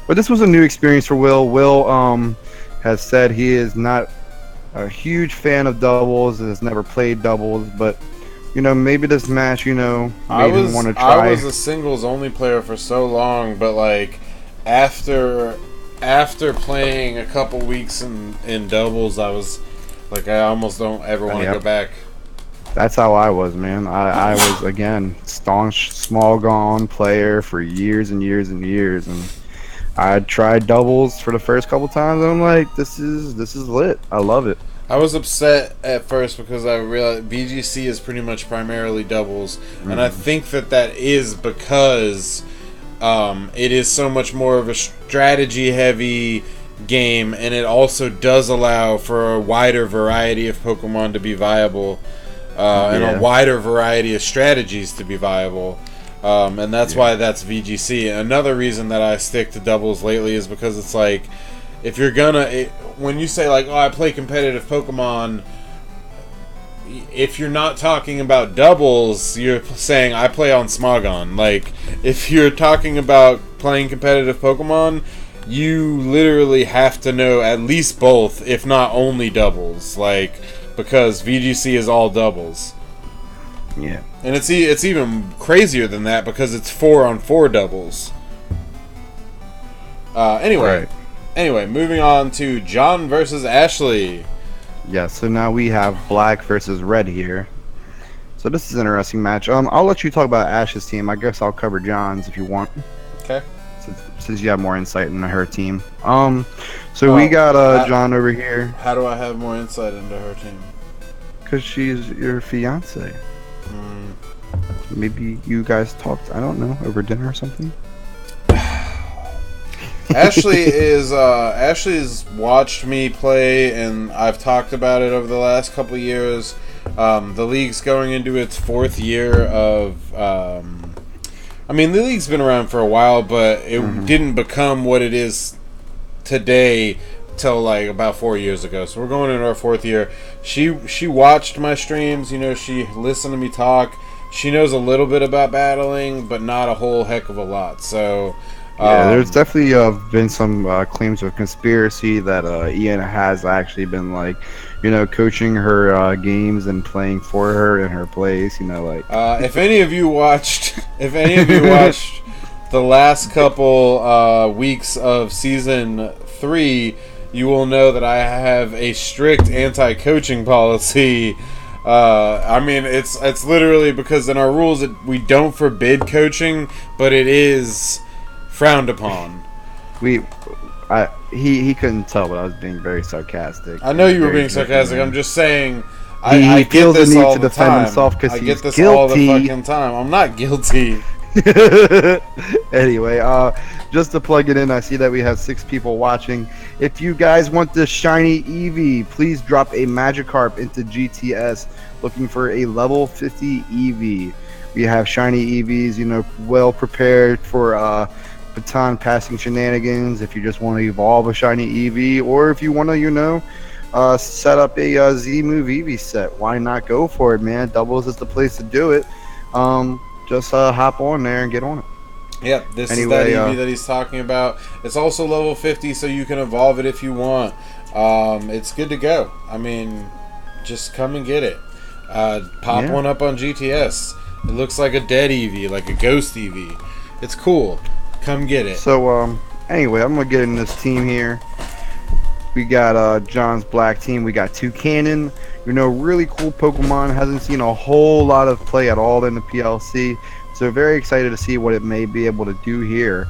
B: But this was a new experience for Will. Will has said he is not a huge fan of doubles, has never played doubles, but maybe this match, made him want to try.
A: I was a singles only player for so long, but like after playing a couple weeks in doubles, I was like, I almost don't ever want to go back.
B: That's how I was, man. I was, again, staunch small gone player for years and years and years, and I tried doubles for the first couple times, and I'm like, this is lit. I love it.
A: I was upset at first because I realized VGC is pretty much primarily doubles, and I think that is because it is so much more of a strategy-heavy game, and it also does allow for a wider variety of Pokemon to be viable, and a wider variety of strategies to be viable. And that's why that's VGC. Another reason that I stick to doubles lately is because it's like, if you're gonna, when you say like, oh, I play competitive Pokemon, if you're not talking about doubles, you're saying I play on Smogon. Like, if you're talking about playing competitive Pokemon, you literally have to know at least both, if not only doubles. Like, because VGC is all doubles.
B: Yeah.
A: And it's even crazier than that because it's 4-on-4 doubles. Anyway, moving on to John versus Ashley.
B: Yeah, so now we have black versus red here. So this is an interesting match. I'll let you talk about Ash's team. I guess I'll cover John's if you want.
A: Okay.
B: Since you have more insight into her team. So we got John over here.
A: How do I have more insight into her team?
B: Because she's your fiance. Maybe you guys talked, I don't know, over dinner or something?
A: Ashley's watched me play, and I've talked about it over the last couple of years. The league's going into its 4th year of... the league's been around for a while, but it didn't become what it is today till like about 4 years ago. So we're going into our 4th year. She watched my streams. You know, she listened to me talk. She knows a little bit about battling, but not a whole heck of a lot. So
B: yeah, there's definitely been some claims of conspiracy that Ian has actually been like, you know, coaching her games and playing for her in her place. You know, like
A: if any of you watched the last couple weeks of season 3, you will know that I have a strict anti-coaching policy. I mean, it's literally because in our rules we don't forbid coaching, but it is frowned upon.
B: He couldn't tell, but I was being very sarcastic.
A: I know you were being sarcastic. I'm just saying.
B: He
A: I
B: feels
A: get this
B: the need
A: all
B: to
A: the
B: defend
A: time.
B: himself because
A: I
B: he's
A: get this
B: guilty.
A: all the fucking time. I'm not guilty.
B: Anyway, just to plug it in, I see that we have 6 people watching. If you guys want this shiny Eevee, please drop a Magikarp into GTS looking for a level 50 Eevee. We have shiny Eevees, you know, well prepared for baton passing shenanigans if you just want to evolve a shiny Eevee, or if you want to, you know, set up a Z-Move Eevee set. Why not go for it, man? Doubles is the place to do it. Just hop on there and get on it.
A: Yep, this is that Eevee that he's talking about. It's also level 50, so you can evolve it if you want. It's good to go. I mean, just come and get it. Pop one up on GTS. It looks like a dead Eevee, like a ghost Eevee. It's cool. Come get it.
B: So, anyway, I'm going to get in this team here. We got John's black team. We got Toucanon. You know, really cool Pokemon. Hasn't seen a whole lot of play at all in the PLC. So very excited to see what it may be able to do here.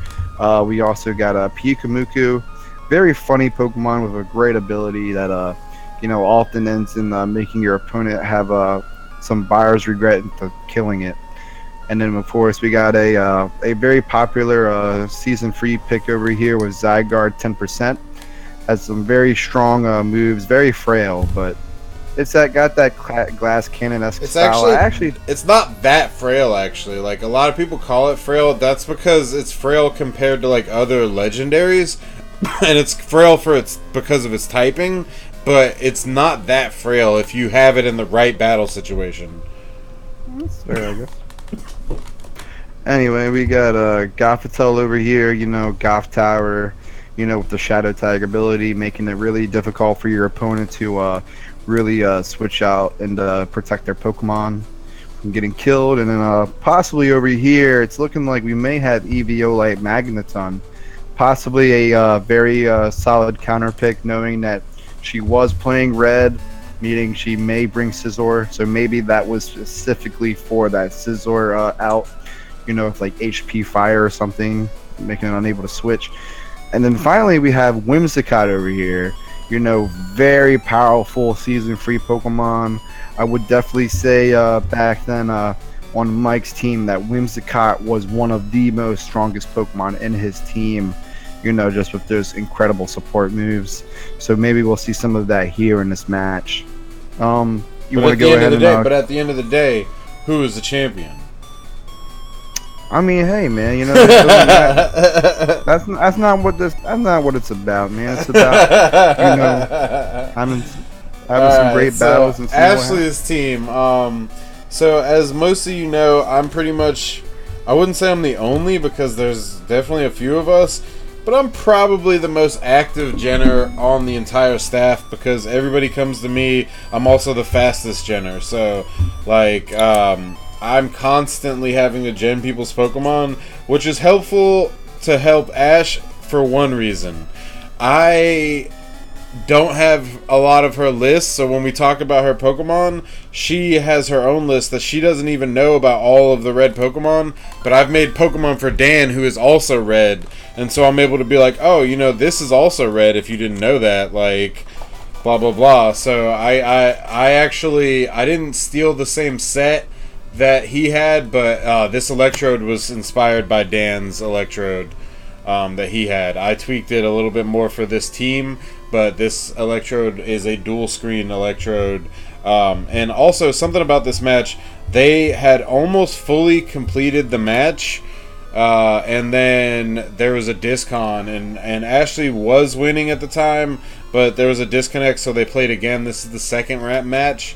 B: We also got Pyukumuku. Very funny Pokemon with a great ability that, you know, often ends in making your opponent have some buyer's regret into killing it. And then, of course, we got a very popular season-free pick over here with Zygarde 10%. Has some very strong moves, very frail, but it's got that glass cannon-esque style.
A: It's not that frail, actually. Like, a lot of people call it frail. That's because it's frail compared to, like, other legendaries. And it's frail because of its typing. But it's not that frail if you have it in the right battle situation.
B: That's fair, I guess. Anyway, we got Gothitelle over here, you know, Goth Tower, you know, with the Shadow Tag ability, making it really difficult for your opponent to really switch out and protect their Pokemon from getting killed. And then possibly over here, it's looking like we may have Eviolite Magneton. Possibly a very solid counter pick, knowing that she was playing red, meaning she may bring Scizor. So maybe that was specifically for that Scizor out. You know, with like HP Fire or something, making it unable to switch. And then finally, we have Whimsicott over here. You know, very powerful season-free Pokemon. I would definitely say back then on Mike's team that Whimsicott was one of the most strongest Pokemon in his team. You know, just with those incredible support moves. So maybe we'll see some of that here in this match. You want to go ahead and...
A: But at the end of the day, who is the champion?
B: I mean, hey, man, you know, that's not what it's about, man. It's about, you know, having some great battles and
A: Ashley's team. So as most of you know, I'm pretty much, I wouldn't say I'm the only, because there's definitely a few of us, but I'm probably the most active genner on the entire staff, because everybody comes to me. I'm also the fastest genner, so like I'm constantly having to gen people's Pokemon, which is helpful to help Ash for one reason. I don't have a lot of her lists, so when we talk about her Pokemon, she has her own list that she doesn't even know about all of the red Pokemon, but I've made Pokemon for Dan, who is also red, and so I'm able to be like, oh, you know, this is also red if you didn't know that, like, blah, blah, blah. So I didn't steal the same set that he had, but this Electrode was inspired by Dan's Electrode that he had. I tweaked it a little bit more for this team, but this Electrode is a dual screen Electrode. And also something about this match, they had almost fully completed the match And then there was a discon, and Ashley was winning at the time, but there was a disconnect, so they played again. This is the second match.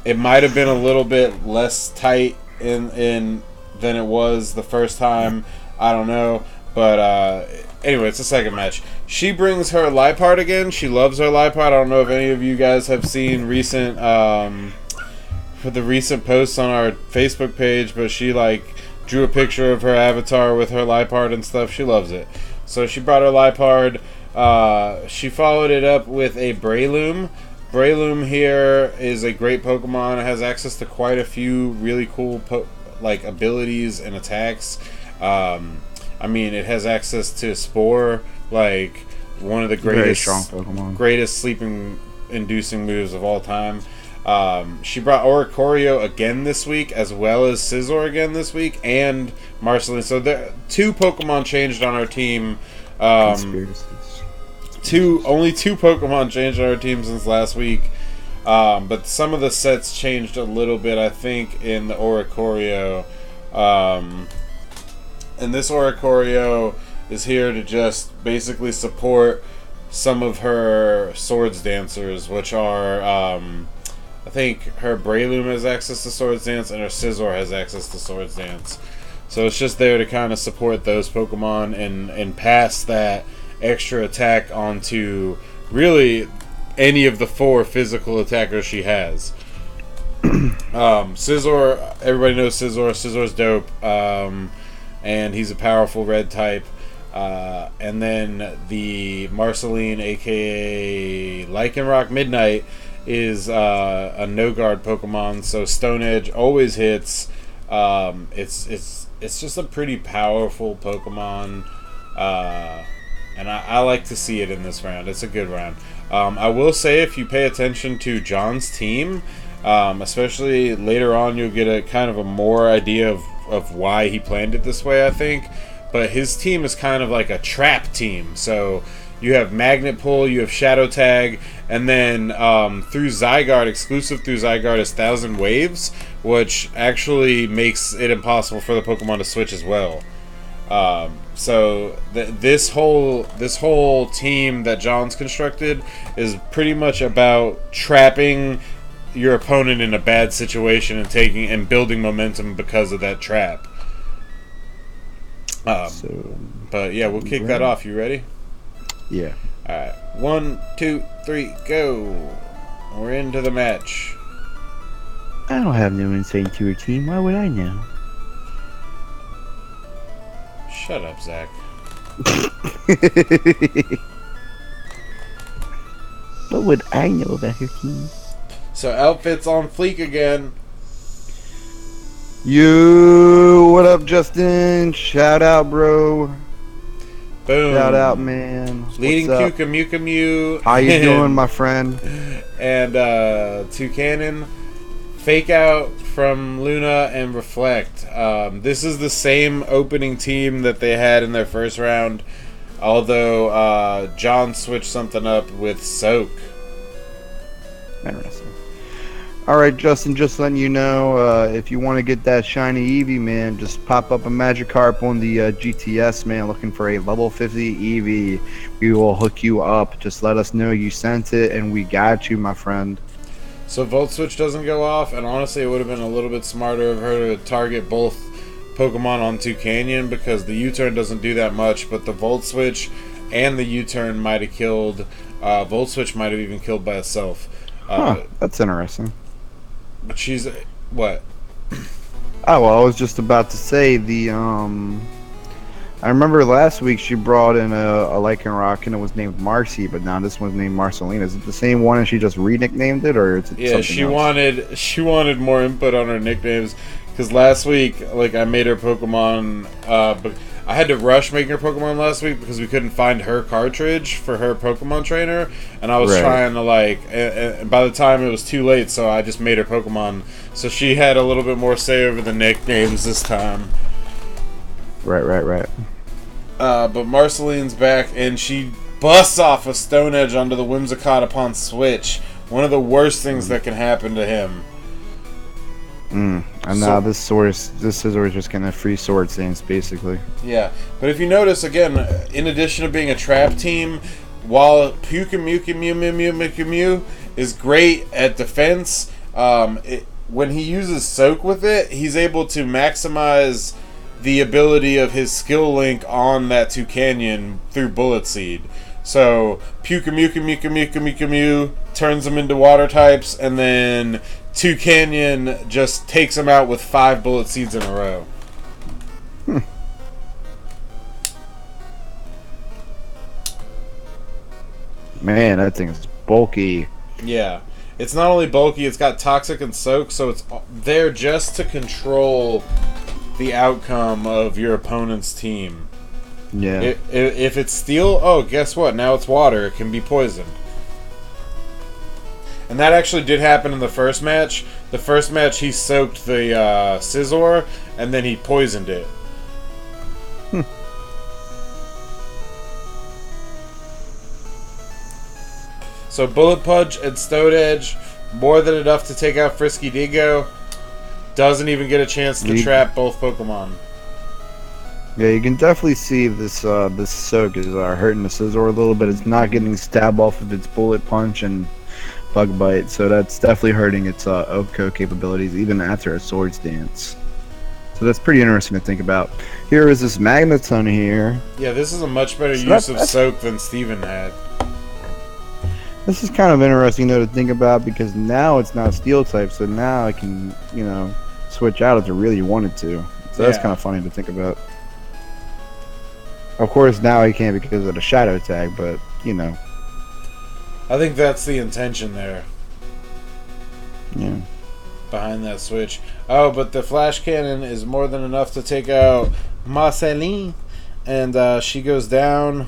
A: It might have been a little bit less tight in than it was the first time. I don't know, but anyway, it's the second match. She brings her Lipard again. She loves her Lipard. I don't know if any of you guys have seen recent for the recent posts on our Facebook page, but she drew a picture of her avatar with her Lipard and stuff. She loves it. So she brought her Lipard. She followed it up with a Breloom. Breloom here is a great Pokemon. It has access to quite a few really cool abilities and attacks. I mean, it has access to Spore, one of the greatest,
B: strong Pokemon.
A: Greatest sleeping-inducing moves of all time. She brought Oricorio again this week, as well as Scizor again this week, and Marceline. So two Pokemon changed on our team.
B: Conspiracies.
A: Only two Pokemon changed on our team since last week. But some of the sets changed a little bit, I think, in the Oricorio. And this Oricorio is here to just basically support some of her Swords Dancers, which are, I think her Breloom has access to Swords Dance, and her Scizor has access to Swords Dance. So it's just there to kind of support those Pokemon and pass that extra attack onto really any of the four physical attackers she has. Scizor, everybody knows Scizor. Scizor's dope. And he's a powerful red type. And then the Marceline, aka Lycanroc Midnight, is a no-guard Pokemon, so Stone Edge always hits. It's just a pretty powerful Pokemon, and I like to see it in this round. It's a good round. I will say, if you pay attention to John's team, especially later on, you'll get a kind of a more idea of why he planned it this way, I think. But his team is kind of like a trap team. So you have Magnet Pull, you have Shadow Tag, and then through Zygarde, exclusive through Zygarde, is 1,000 Waves, which actually makes it impossible for the Pokemon to switch as well. So this whole team that John's constructed is pretty much about trapping your opponent in a bad situation and building momentum because of that trap. But yeah, we'll kick that off. You ready?
B: Yeah.
A: Alright. 1, 2, 3, go. We're into the match.
B: I don't have no insight into your team. Why would I know?
A: Shut up, Zach.
B: What would I know about her team?
A: So outfits on fleek again.
B: What up, Justin? Shout out, bro.
A: Boom.
B: Shout out, man.
A: Leading Mew.
B: How you doing, my friend?
A: And Toucanon. Fake Out from Luna and Reflect. This is the same opening team that they had in their first round, although John switched something up with Soak.
B: Interesting. Alright, Justin, just letting you know, if you want to get that shiny Eevee, man, just pop up a Magikarp on the GTS, man, looking for a level 50 Eevee. We will hook you up. Just let us know you sent it, and we got you, my friend.
A: So Volt Switch doesn't go off, and honestly, it would have been a little bit smarter of her to target both Pokemon on Toucanon, because the U-turn doesn't do that much, but the Volt Switch and the U-turn might have killed. Volt Switch might have even killed by itself.
B: That's interesting.
A: But she's what?
B: Oh, well, I was just about to say I remember last week she brought in a Lycanroc and it was named Marcy, but now this one's named Marceline. Is it the same one and she just re-nicknamed it, or is it something else?
A: she wanted more input on her nicknames, because last week, I made her Pokemon, but I had to rush making her Pokemon last week because we couldn't find her cartridge for her Pokemon trainer, and I was trying to and by the time it was too late, so I just made her Pokemon, so she had a little bit more say over the nicknames this time.
B: Right.
A: But Marceline's back, and she busts off a Stone Edge onto the Whimsicott upon switch. One of the worst things that can happen to him.
B: And now this scissor is just gonna free sword stance basically.
A: Yeah, but if you notice again, in addition to being a trap team, while Pukamukamu is great at defense, when he uses soak with it, he's able to maximize the ability of his skill link on that Toucanyon through Bullet Seed. So Pukamukamu turns them into water types, and then Toucanyon just takes them out with 5 Bullet Seeds in a row.
B: Man, that thing is bulky.
A: Yeah. It's not only bulky, it's got Toxic and Soak, so it's there just to control the outcome of your opponent's team.
B: Yeah.
A: If it's Steel, oh, guess what? Now it's water. It can be poisoned. And that actually did happen in the first match. The first match, he soaked the Scizor, and then he poisoned it. So Bullet Punch and Stone Edge, more than enough to take out Frisky Dingo. Doesn't even get a chance to trap both Pokemon.
B: Yeah, you can definitely see this this soak is hurting the Scizor a little bit. It's not getting stab off of its Bullet Punch and Bug Bite, so that's definitely hurting its OHKO capabilities even after a Sword Stance. So that's pretty interesting to think about. Here is this Magneton here.
A: Yeah, this is a much better use of Soak than Steven had.
B: This is kind of interesting though to think about because now it's not Steel type, so now I can, you know, switch out if I really wanted to. So that's kind of funny to think about. Of course, now I can't because of the Shadow tag, but you know.
A: I think that's the intention there.
B: Yeah.
A: Behind that switch. Oh, but the Flash Cannon is more than enough to take out Marceline, and she goes down.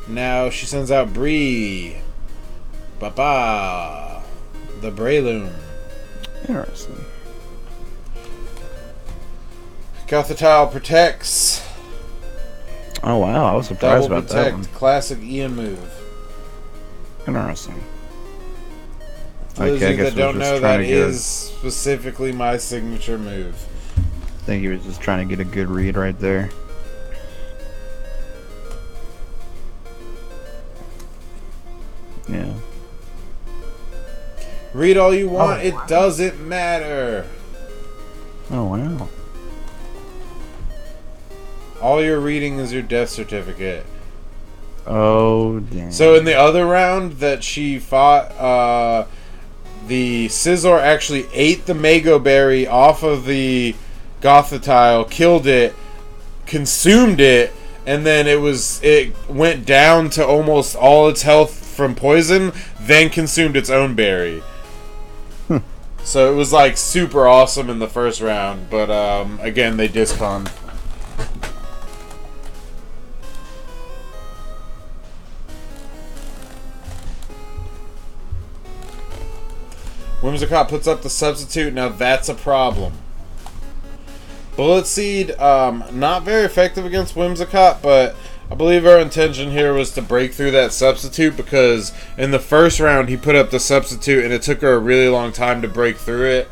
A: Now she sends out Bree. Papa. The Breloom.
B: Interesting.
A: Gothitile protects.
B: Oh wow, I was surprised
A: Double
B: about
A: protect,
B: that one.
A: classic Ian move.
B: Interesting.
A: For those of you that don't know, that is
B: get
A: specifically my signature move.
B: I think he was just trying to get a good read right there. Yeah.
A: Read all you want, it doesn't matter.
B: Oh wow.
A: All you're reading is your death certificate.
B: Oh damn.
A: So in the other round that she fought, the Scizor actually ate the Mago Berry off of the Gothitile, killed it, consumed it, and then it went down to almost all its health from poison, then consumed its own berry. So it was like super awesome in the first round, but again they disconned. Whimsicott puts up the substitute. Now that's a problem. Bullet Seed, not very effective against Whimsicott, but I believe our intention here was to break through that substitute because in the first round he put up the substitute and it took her a really long time to break through it.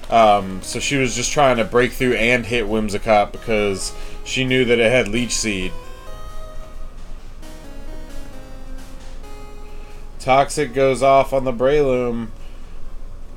A: So she was just trying to break through and hit Whimsicott because she knew that it had Leech Seed. Toxic goes off on the Breloom.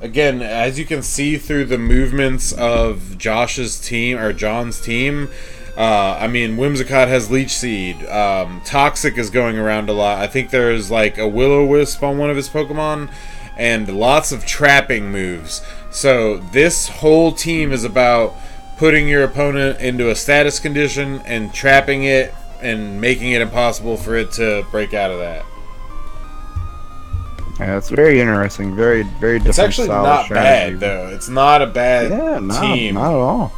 A: Again, as you can see through the movements of Josh's team, or John's team, I mean, Whimsicott has Leech Seed. Toxic is going around a lot. I think there's like a Will-O-Wisp on one of his Pokemon, and lots of trapping moves. So this whole team is about putting your opponent into a status condition and trapping it and making it impossible for it to break out of that.
B: Yeah, it's very interesting. Very, very different.
A: It's actually not
B: strategy.
A: bad though. It's not a bad team.
B: Not at all.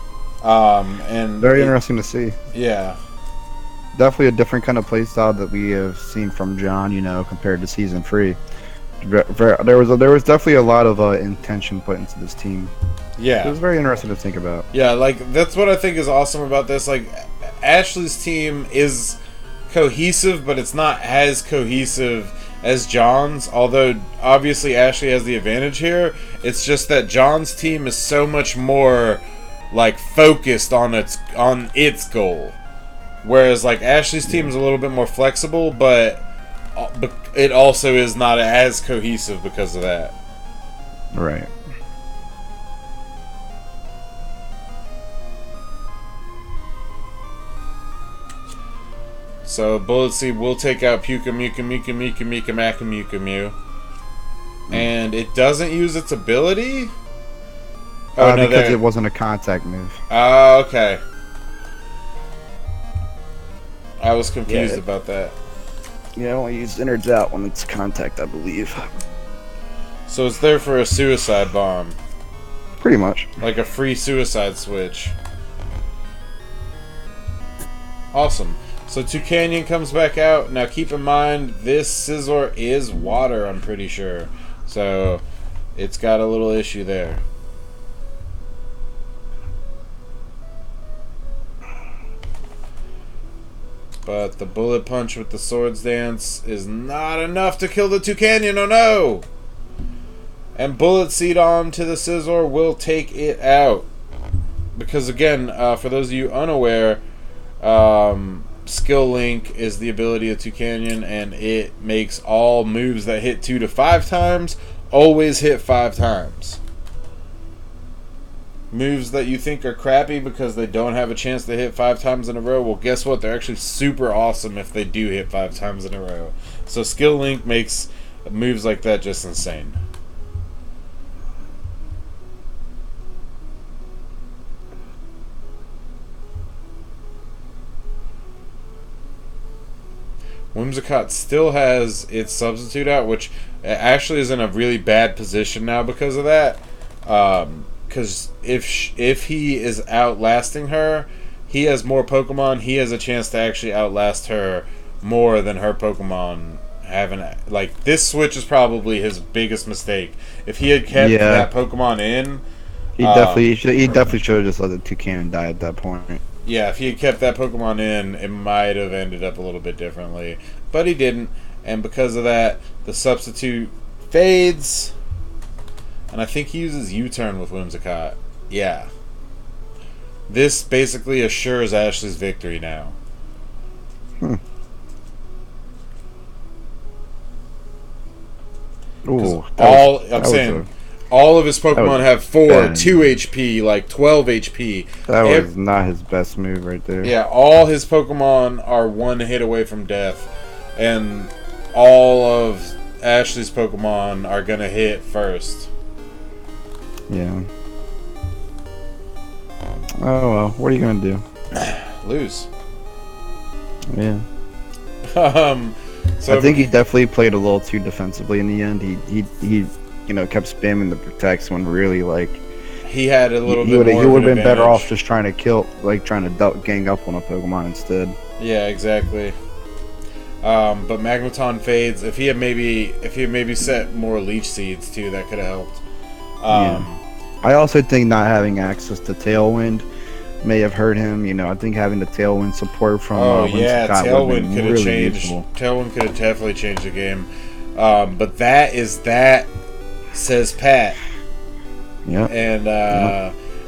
A: And
B: very interesting to see.
A: Yeah.
B: Definitely a different kind of playstyle that we have seen from John, you know, compared to Season 3. There was definitely a lot of intention put into this team.
A: Yeah.
B: It was very interesting to think about.
A: Yeah, like that's what I think is awesome about this. Like Ashley's team is cohesive, but it's not as cohesive as John's, although obviously Ashley has the advantage here. It's just that John's team is so much more like focused on its goal, whereas like Ashley's team is a little bit more flexible, but it also is not as cohesive because of that.
B: Right.
A: So Bullet Seed will take out Puka Muka Mika Mika Mika Maka Muka Mew. And it doesn't use its ability?
B: Oh, no, because it wasn't a contact move.
A: Oh, okay. I was confused about that.
B: Yeah, I only use innards out when it's contact, I believe.
A: So it's there for a suicide bomb.
B: Pretty much.
A: Like a free suicide switch. Awesome. So Toucannon comes back out. Now keep in mind, this Scizor is water, I'm pretty sure. So it's got a little issue there. But the bullet punch with the swords dance is not enough to kill the Toucannon. Oh no! And Bullet Seed on to the Scizor will take it out. Because again, for those of you unaware, Skill Link is the ability of Toucannon, and it makes all moves that hit 2 to 5 times always hit 5 times. Moves that you think are crappy because they don't have a chance to hit 5 times in a row, well, guess what? They're actually super awesome if they do hit 5 times in a row. So Skill Link makes moves like that just insane. Whimsicott still has its substitute out, which actually is in a really bad position now because of that. Because if he is outlasting her, he has more Pokemon. He has a chance to actually outlast her more than her Pokemon having. Like, this switch is probably his biggest mistake. If he had kept that Pokemon in,
B: he definitely should have just let the Toucannon die at that point.
A: Yeah, if he had kept that Pokemon in, it might have ended up a little bit differently. But he didn't, and because of that, the substitute fades. And I think he uses U-turn with Whimsicott. Yeah. This basically assures Ashley's victory now.
B: Ooh,
A: all of his Pokemon have 4, 2 HP, like 12 HP.
B: That was not his best move right there.
A: Yeah, all his Pokemon are 1 hit away from death. And all of Ashley's Pokemon are going to hit first.
B: Yeah. Oh well, what are you going to do?
A: Lose.
B: Yeah.
A: So
B: I think he definitely played a little too defensively in the end. He kept spamming the protects when really, like,
A: he had a little
B: bit more. He would have been better off just trying to gang up on a Pokemon instead.
A: Yeah, exactly. But Magneton fades. If he had maybe set more Leech Seeds too, that could have helped.
B: I also think not having access to Tailwind may have hurt him. I think having the Tailwind support from
A: Tailwind could have
B: really
A: changed.
B: Useful.
A: Tailwind could have definitely changed the game. But that says Pat.
B: Yeah.
A: And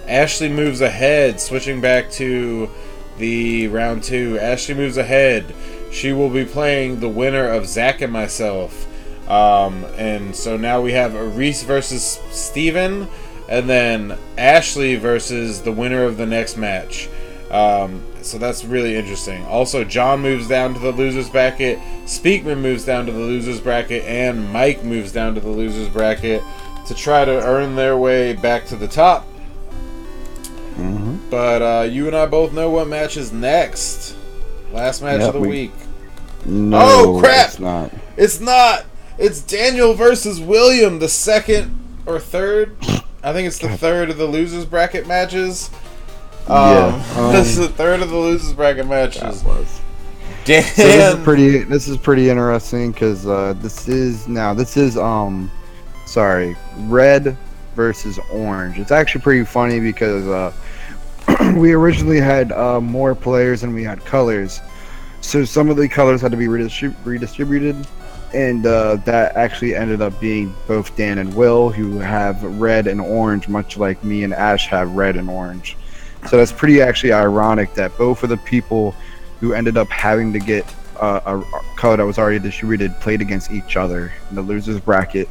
A: Ashley moves ahead, switching back to the round 2. Ashley moves ahead. She will be playing the winner of Zach and myself. And so now we have Reese versus Steven, and then Ashley versus the winner of the next match. So that's really interesting. Also, John moves down to the losers bracket, Speakman moves down to the losers bracket, and Mike moves down to the losers bracket to try to earn their way back to the top.
B: Mm-hmm.
A: But you and I both know what match is next. Last match of the week.
B: No,
A: oh crap!
B: It's not.
A: It's Daniel versus William, the second or third. I think it's the third of the losers bracket matches. This is the third of the losers bracket matches. Dan.
B: So this is pretty interesting because this is red versus orange. It's actually pretty funny because we originally had more players than we had colors, so some of the colors had to be redistributed, And that actually ended up being both Dan and Will, who have red and orange, much like me and Ash have red and orange. So that's pretty actually ironic that both of the people who ended up having to get a color that was already distributed played against each other in the losers bracket.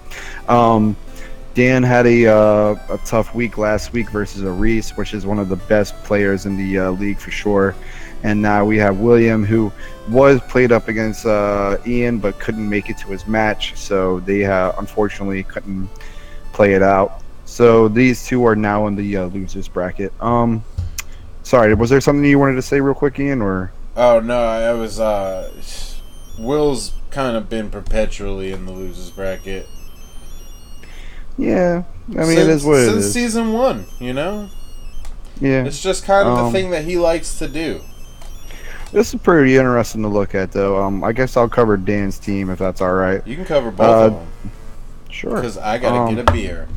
B: Dan had a tough week last week versus a Reese, which is one of the best players in the league for sure. And now we have William, who was played up against Ian, but couldn't make it to his match. So they unfortunately couldn't play it out. So these two are now in the losers bracket. Sorry, was there something you wanted to say real quick, Ian? Or
A: Oh no, I was. Will's kind of been perpetually in the losers bracket.
B: Yeah, I mean, it is what it is.
A: Since season 1, you know?
B: Yeah.
A: It's just kind of the thing that he likes to do.
B: This is pretty interesting to look at, though. I guess I'll cover Dan's team, if that's all right.
A: You can cover both of them.
B: Sure.
A: Because I got to get a beer.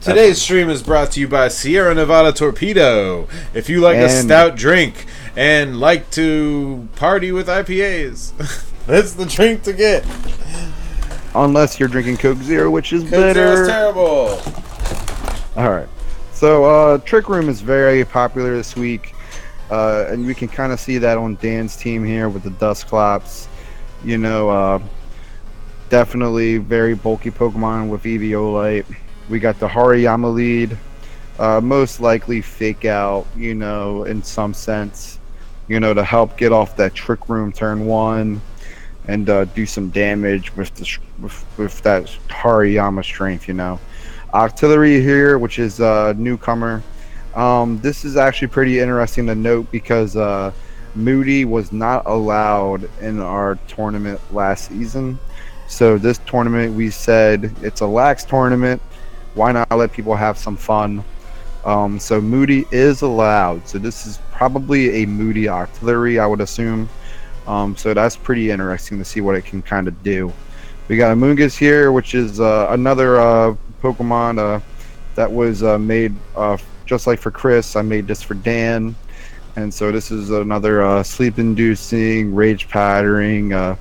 A: Today's stream is brought to you by Sierra Nevada Torpedo. If you like a stout drink and like to party with IPAs, that's the drink to get.
B: Unless you're drinking Coke Zero, which is
A: Coke
B: better.
A: Zero is terrible.
B: All right. So, Trick Room is very popular this week. And we can kind of see that on Dan's team here with the Dusclops. You know, definitely very bulky Pokemon with Eviolite. We got the Hariyama lead. Most likely Fake Out, you know, in some sense. You know, to help get off that Trick Room turn 1. And do some damage with that Hariyama strength, you know. Octillery here, which is a newcomer. This is actually pretty interesting to note because Moody was not allowed in our tournament last season. So this tournament, we said it's a lax tournament. Why not let people have some fun? So Moody is allowed. So this is probably a Moody Octillery, I would assume. So that's pretty interesting to see what it can kind of do. We got a Moongus here, which is another Pokemon that was made just like for Chris. I made this for Dan. And so this is another sleep-inducing, rage-patterning,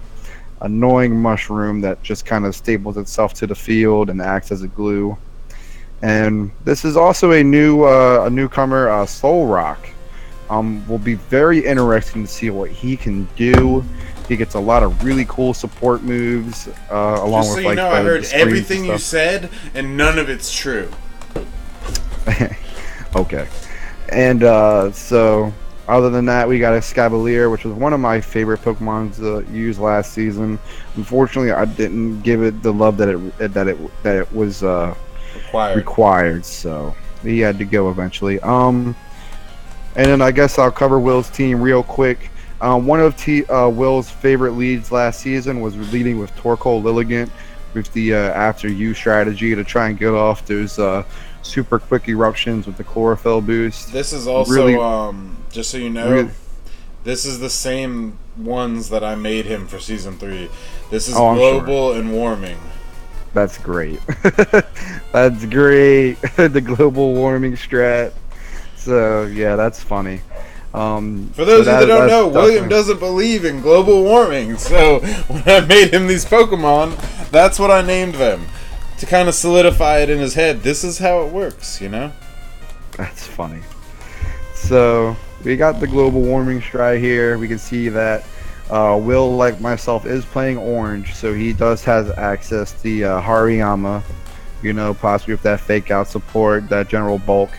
B: annoying mushroom that just kind of staples itself to the field and acts as a glue. And this is also a newcomer, Soul Rock. Will be very interesting to see what he can do. He gets a lot of really cool support moves, along
A: just so
B: with
A: you
B: like.
A: know, I heard everything you said, and none of it's true.
B: Okay, and so other than that, we got a Scavalier, which was one of my favorite Pokemon to use last season. Unfortunately, I didn't give it the love that it was required. So he had to go eventually. And then I guess I'll cover Will's team real quick. One of Will's favorite leads last season was leading with Torkoal Lilligant with the After You strategy to try and get off those super quick eruptions with the chlorophyll boost.
A: This is also, just so you know, this is the same ones that I made him for Season 3. This is global and warming.
B: That's great. That's great. The global warming strat. So yeah, that's funny.
A: For those of you that don't know, William doesn't believe in global warming. So when I made him these Pokemon, that's what I named them to kind of solidify it in his head. This is how it works, you know.
B: That's funny. So we got the global warming strat here. We can see that Will, like myself, is playing orange, so he does have access to the Hariyama. You know, possibly with that Fake Out support, that general bulk.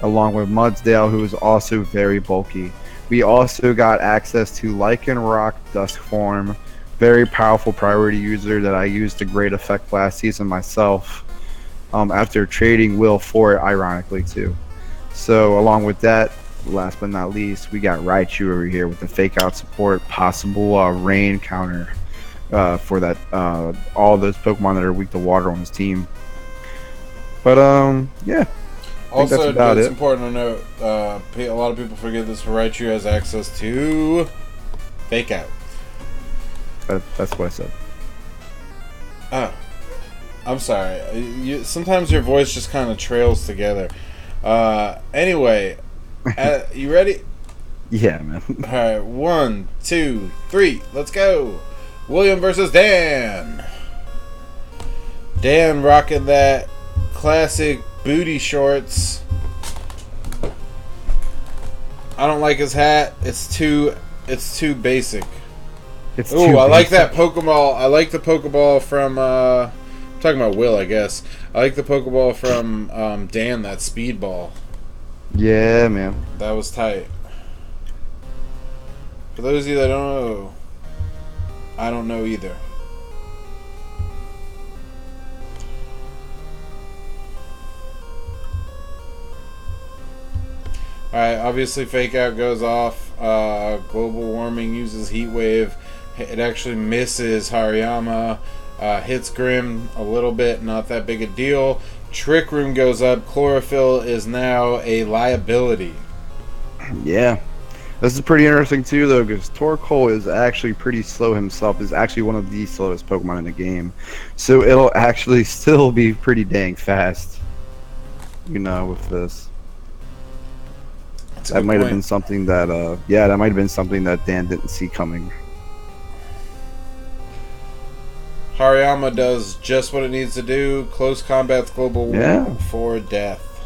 B: Along with Mudsdale, who is also very bulky. We also got access to Lycanroc Dusk Form, very powerful priority user that I used to great effect last season myself, after trading Will for it, ironically, too. So, along with that, last but not least, we got Raichu over here with the Fake Out support, possible rain counter for that all those Pokemon that are weak to water on his team. But, yeah.
A: Also, it's important to note, a lot of people forget this, Raichu has access to Fake Out.
B: That's what I said.
A: Oh. I'm sorry. Sometimes your voice just kind of trails together. Anyway, you ready?
B: Yeah, man.
A: Alright, 1, 2, 3, let's go! William versus Dan! Dan rocking that classic booty shorts. I don't like his hat. It's too basic. Ooh, I like that Pokeball. I like the Pokeball from I'm talking about Will, I guess. I like the Pokeball from Dan, that Speedball.
B: Yeah, man.
A: That was tight. For those of you that don't know, I don't know either. Alright, obviously Fake Out goes off. Global Warming uses Heat Wave. It actually misses Hariyama. Hits Grim a little bit, not that big a deal. Trick Room goes up. Chlorophyll is now a liability.
B: Yeah. This is pretty interesting too, though, because Torkoal is actually pretty slow himself. Is actually one of the slowest Pokemon in the game, so it'll actually still be pretty dang fast. You know, with this, that might have been something that, that might have been something that Dan didn't see coming.
A: Hariyama does just what it needs to do. Close combat's global warming for death.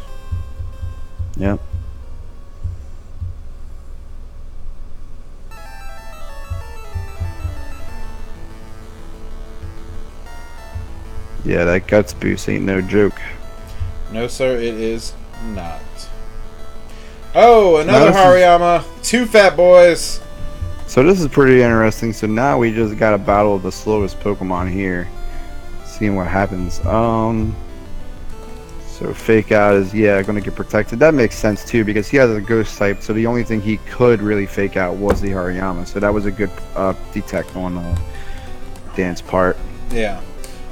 B: Yep. Yeah, that guts boost ain't no joke.
A: No, sir, it is not. Oh, another Hariyama. Two fat boys.
B: So this is pretty interesting. So now we just got a battle of the slowest Pokemon here. Seeing what happens. So Fake Out is, going to get protected. That makes sense too, because he has a ghost type, so the only thing he could really fake out was the Hariyama. So that was a good detect on Dan's part.
A: Yeah.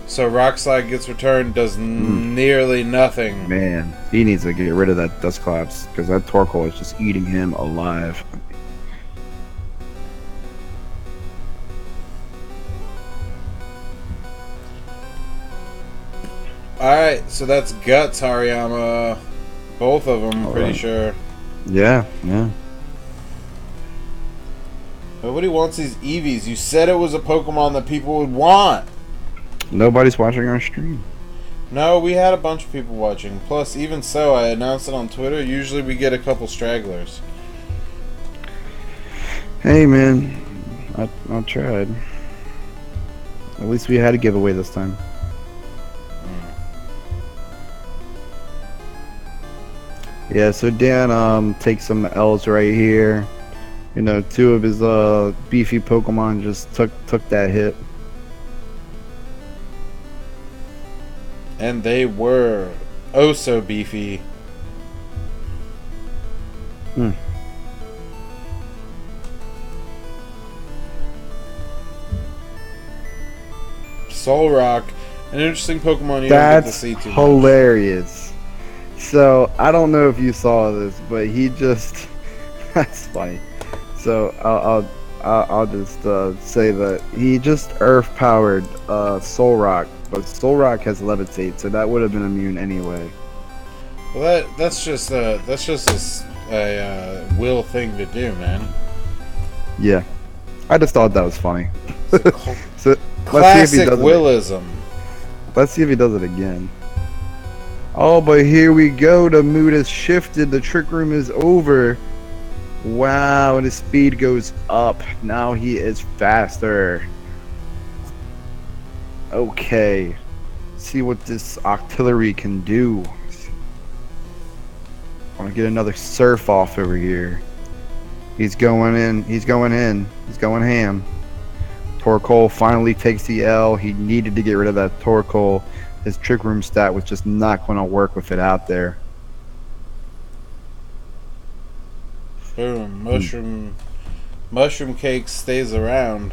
A: So Rock Slide gets returned, does nearly nothing.
B: Man, he needs to get rid of that Dusclops, because that Torkoal is just eating him alive.
A: Alright, so that's Guts Hariyama. Both of them, pretty sure.
B: Yeah.
A: Nobody wants these Eevees. You said it was a Pokemon that people would want.
B: Nobody's watching our stream.
A: No, we had a bunch of people watching. Plus, even so, I announced it on Twitter. Usually we get a couple stragglers.
B: Hey, man. I tried. At least we had a giveaway this time. Yeah, so Dan takes some L's right here. You know, two of his beefy Pokemon just took that hit.
A: And they were oh so beefy. Solrock, an interesting Pokemon you don't get to see too much.
B: That's hilarious. So, I don't know if you saw this, but he just... That's funny. So, I'll just say that he just Earth-powered Solrock, but Solrock has Levitate, so that would have been immune anyway.
A: Well, that's just a Will thing to do, man.
B: Yeah. I just thought that was funny. So,
A: classic Willism.
B: Let's see if he does it again. Oh, but here we go. The mood has shifted. The Trick Room is over. Wow, and his speed goes up. Now he is faster. Okay. Let's see what this Octillery can do. I want to get another Surf off over here. He's going in. He's going in. He's going ham. Torkoal finally takes the L. He needed to get rid of that Torkoal. His Trick Room stat was just not going to work with it out there.
A: Boom. Mushroom Cake stays around.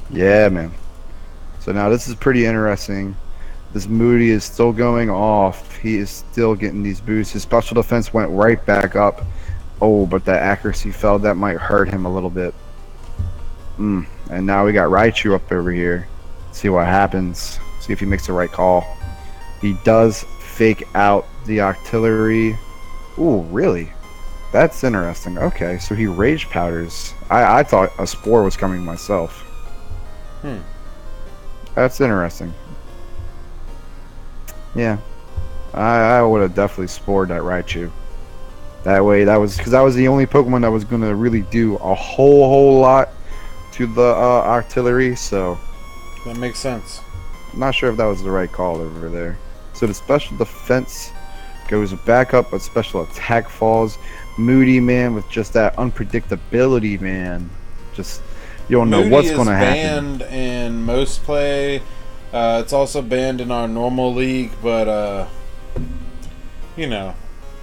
B: Yeah, man. So now this is pretty interesting. This Moody is still going off. He is still getting these boosts. His special defense went right back up. Oh, but that accuracy fell. That might hurt him a little bit. And now we got Raichu up over here. See what happens. See if he makes the right call. He does fake out the Octillery. Ooh, really? That's interesting. Okay, so he Rage Powders. I thought a Spore was coming myself. That's interesting. Yeah, I would have definitely spored that Raichu. That way, that was because that was the only Pokemon that was gonna really do a whole lot to the artillery. So
A: That makes sense.
B: I'm not sure if that was the right call over there. So the special defense goes back up, but special attack falls. Moody, man, with just that unpredictability, man. Just you don't know
A: Moody
B: what's
A: is
B: gonna happen.
A: banned in most play. It's also banned in our normal league, but you know,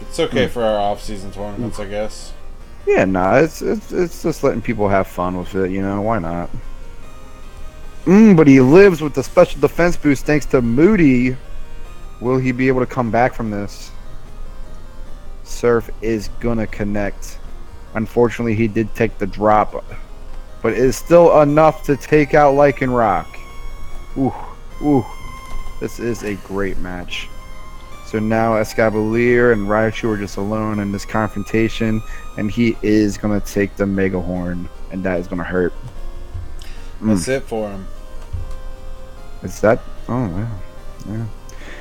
A: it's okay for our off-season tournaments, I guess.
B: Yeah, nah, it's just letting people have fun with it. You know, why not? But he lives with the special defense boost thanks to Moody. Will he be able to come back from this? Surf is gonna connect. Unfortunately, he did take the drop, but it's still enough to take out Lycanroc. Ooh, ooh, this is a great match. So now Escavalier and Raichu are just alone in this confrontation, and he is gonna take the Mega Horn, and that is gonna hurt.
A: That's it for him.
B: Is that? Oh wow, yeah.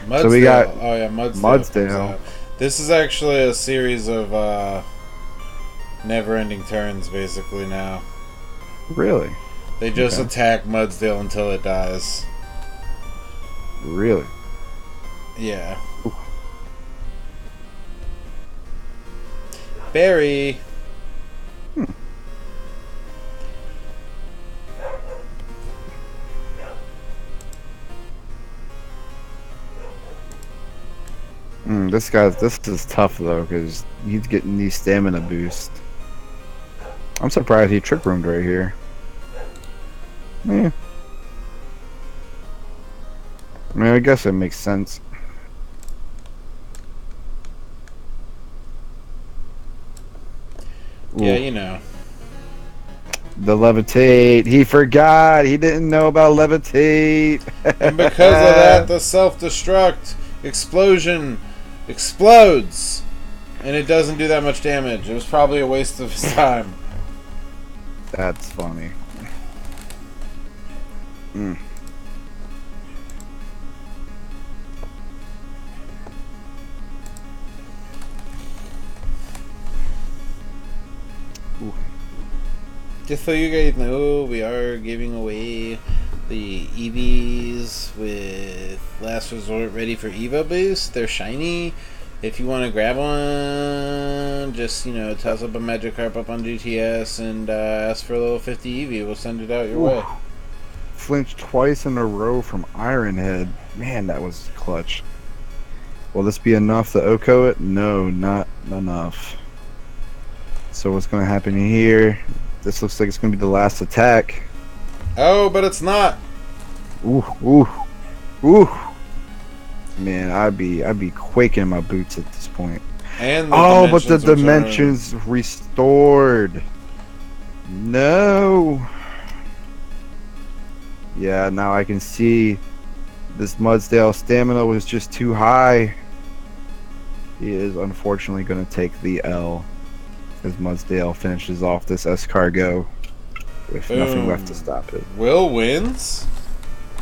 A: Mudsdale.
B: So we got
A: oh yeah, Mudsdale.
B: Mudsdale.
A: This is actually a series of never-ending turns, basically. Now
B: Really?
A: they just
B: Okay.
A: attack Mudsdale until it dies.
B: Really?
A: Yeah.
B: Ooh.
A: Barry.
B: This is tough though, because he's getting these stamina boost. I'm surprised he trick roomed right here. Yeah. I mean, I guess it makes sense.
A: Yeah,
B: Ooh,
A: you know.
B: the levitate. He forgot. He didn't know about levitate.
A: And because of that, the self-destruct explosion explodes. And it doesn't do that much damage. It was probably a waste of his time.
B: That's funny. Ooh.
A: Just so you guys know, we are giving away the EVs with Last Resort ready for EVO boost. They're shiny. If you want to grab one, just, toss up a Magikarp up on GTS and ask for a little 50 EV. We'll send it out your way.
B: Flinched twice in a row from Ironhead. Man, that was clutch. Will this be enough to Oko it? No, not enough. So what's going to happen here? This looks like it's going to be the last attack.
A: Oh, but it's not.
B: Ooh, ooh, ooh. Man, I'd be quaking in my boots at this point.
A: And
B: but the dimensions restored. No. Yeah, now I can see this Mudsdale stamina was just too high. He is unfortunately going to take the L as Mudsdale finishes off this escargot with nothing left to stop it.
A: Will wins?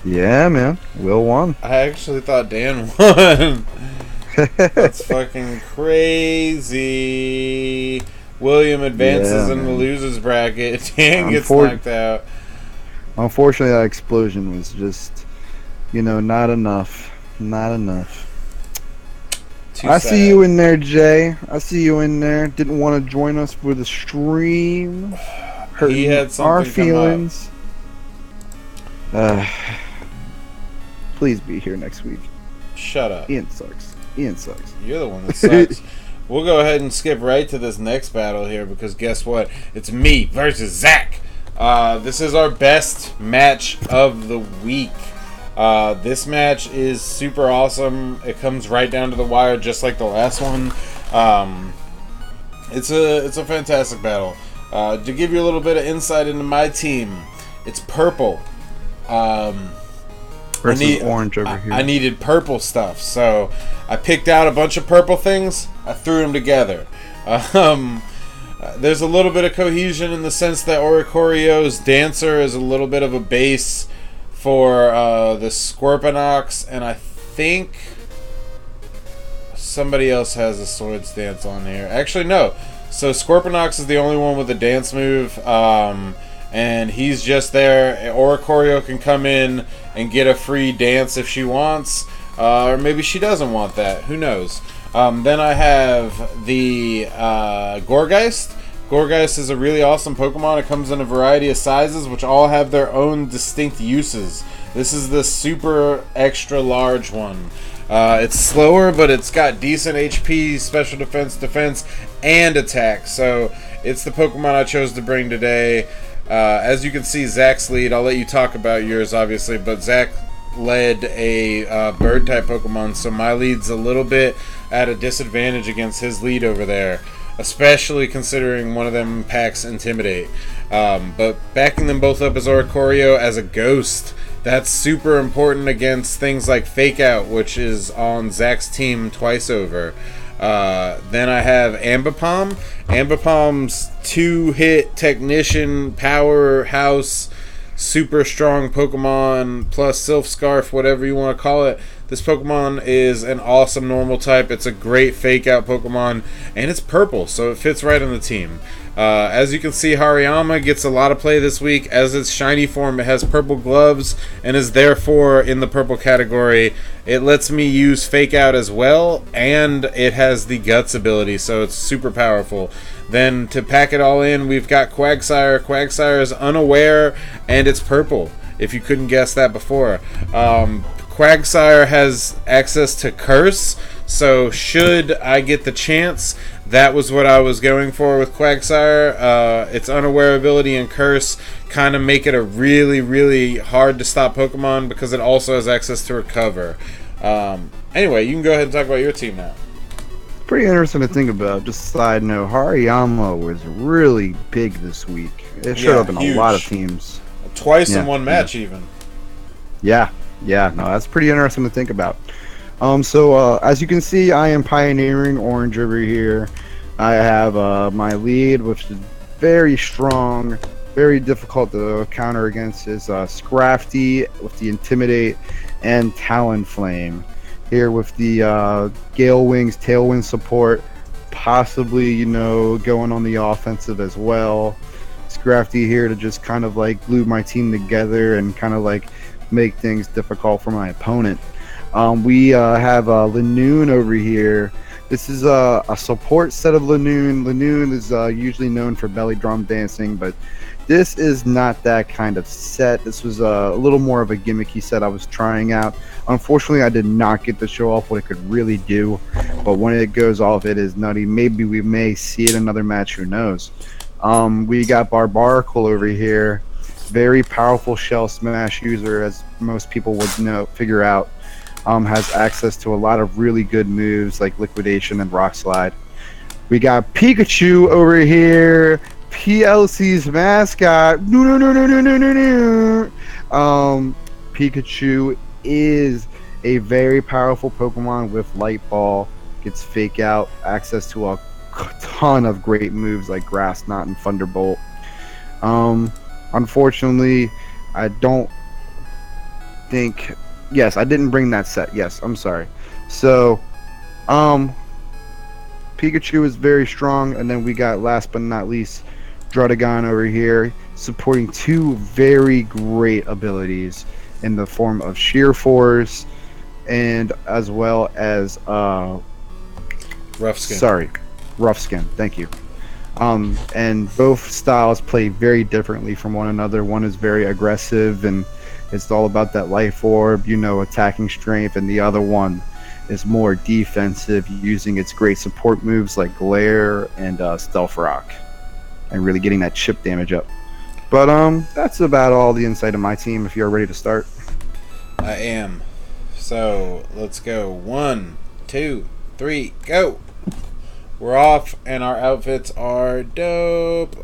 B: Yeah, man. Will won.
A: I actually thought Dan won. That's fucking crazy. William advances in the losers bracket. Dan gets knocked out.
B: Unfortunately, that explosion was just, not enough. Not enough. I see you in there, Jay. I see you in there. Didn't want to join us for the stream.
A: He had something
B: our feelings. Please be here next week.
A: Shut up.
B: Ian sucks. Ian sucks.
A: You're the one that sucks. We'll go ahead and skip right to this next battle here because guess what? It's me versus Zach. This is our best match of the week. This match is super awesome. It comes right down to the wire, just like the last one. It's a fantastic battle. To give you a little bit of insight into my team, it's purple.
B: Versus orange over here.
A: I needed purple stuff, so I picked out a bunch of purple things. I threw them together. There's a little bit of cohesion in the sense that Oricorio's Dancer is a little bit of a base for the Scorpionox, and I think somebody else has a Swords Dance on here. Actually, no. So Scorponok is the only one with a dance move, and he's just there. Oricorio can come in and get a free dance if she wants, or maybe she doesn't want that. Who knows? Then I have the Gorgeist. Gorgeist is a really awesome Pokemon. It comes in a variety of sizes, which all have their own distinct uses. This is the super extra large one. It's slower, but it's got decent HP, special defense, and attack. So it's the Pokemon I chose to bring today. As you can see, Zach's lead. I'll let you talk about yours, obviously, but Zach led a bird-type Pokemon, so my lead's a little bit at a disadvantage against his lead over there, especially considering one of them packs Intimidate. But backing them both up as Oricorio as a ghost, that's super important against things like Fake Out, which is on Zach's team twice over. Then I have Ambipom. Ambipom's 2-hit technician, powerhouse, super strong Pokemon, plus Sylph Scarf, whatever you want to call it. This Pokemon is an awesome normal type. It's a great Fake Out Pokemon, and it's purple, so it fits right on the team. As you can see, Hariyama gets a lot of play this week. As its shiny form, it has purple gloves and is therefore in the purple category. It lets me use Fake Out as well, and it has the Guts ability, so it's super powerful. Then to pack it all in, we've got Quagsire. Quagsire is unaware, and it's purple, if you couldn't guess that before. Quagsire has access to Curse, so should I get the chance, that was what I was going for with Quagsire. Its unaware ability and Curse kind of make it a really, really hard to stop Pokemon because it also has access to Recover. Anyway, you can go ahead and talk about your team now.
B: Pretty interesting to think about. Just a side note, Hariyama was really big this week. It showed up in
A: huge.
B: a lot of teams.
A: Twice in one match, even.
B: Yeah, no, that's pretty interesting to think about. So as you can see, I am pioneering orange over here. I have my lead, which is very strong, very difficult to counter against, is Scrafty with the Intimidate and Talonflame. Here with the Gale Wings, Tailwind support, possibly, going on the offensive as well. Scrafty here to just kind of like glue my team together and kind of like make things difficult for my opponent. We have Lanoon over here. This is a support set of Lanoon. Lanoon is usually known for belly drum dancing, but this is not that kind of set. This was a little more of a gimmicky set I was trying out. Unfortunately, I did not get to show off what it could really do, but when it goes off, it is nutty. Maybe we may see it in another match, who knows. We got Barbaracle over here. Very powerful Shell Smash user, as most people would figure out. Has access to a lot of really good moves like Liquidation and Rock Slide. We got Pikachu over here, PLC's mascot. No. Pikachu is a very powerful Pokemon with Light Ball, gets Fake Out, access to a ton of great moves like Grass Knot and Thunderbolt. Unfortunately, I don't think... Yes, I didn't bring that set. Yes, I'm sorry. So, Pikachu is very strong, and then we got, last but not least, Druddigon over here, supporting two very great abilities in the form of Sheer Force and as well as
A: Rough Skin.
B: Sorry, Rough Skin. Thank you. And both styles play very differently from one another. One is very aggressive and it's all about that life orb, attacking strength, and the other one is more defensive, using its great support moves like Glare and Stealth Rock, and really getting that chip damage up. But that's about all the insight of my team. If you're ready to start,
A: I am. So let's go. 1, 2, 3, go. We're off, and our outfits are dope.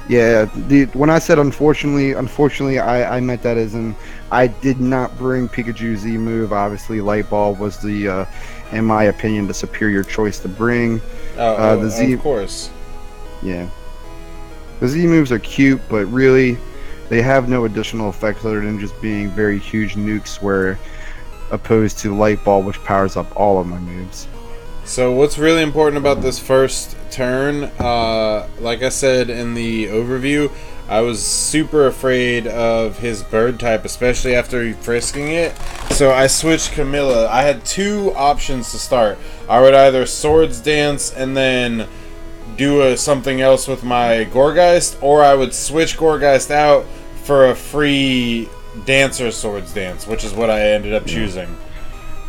B: Yeah, when I said unfortunately, I meant that as in I did not bring Pikachu Z move. Obviously, Light Ball was the, in my opinion, the superior choice to bring.
A: The Z, of course.
B: Yeah, the Z moves are cute, but really, they have no additional effects other than just being very huge nukes where opposed to Light Ball, which powers up all of my moves.
A: So what's really important about this first turn, like I said in the overview, I was super afraid of his bird type, especially after frisking it. So I switched Camilla. I had two options to start. I would either Swords Dance and then do something else with my Gorgeist, or I would switch Gorgeist out for a free Dancer Swords Dance, which is what I ended up choosing.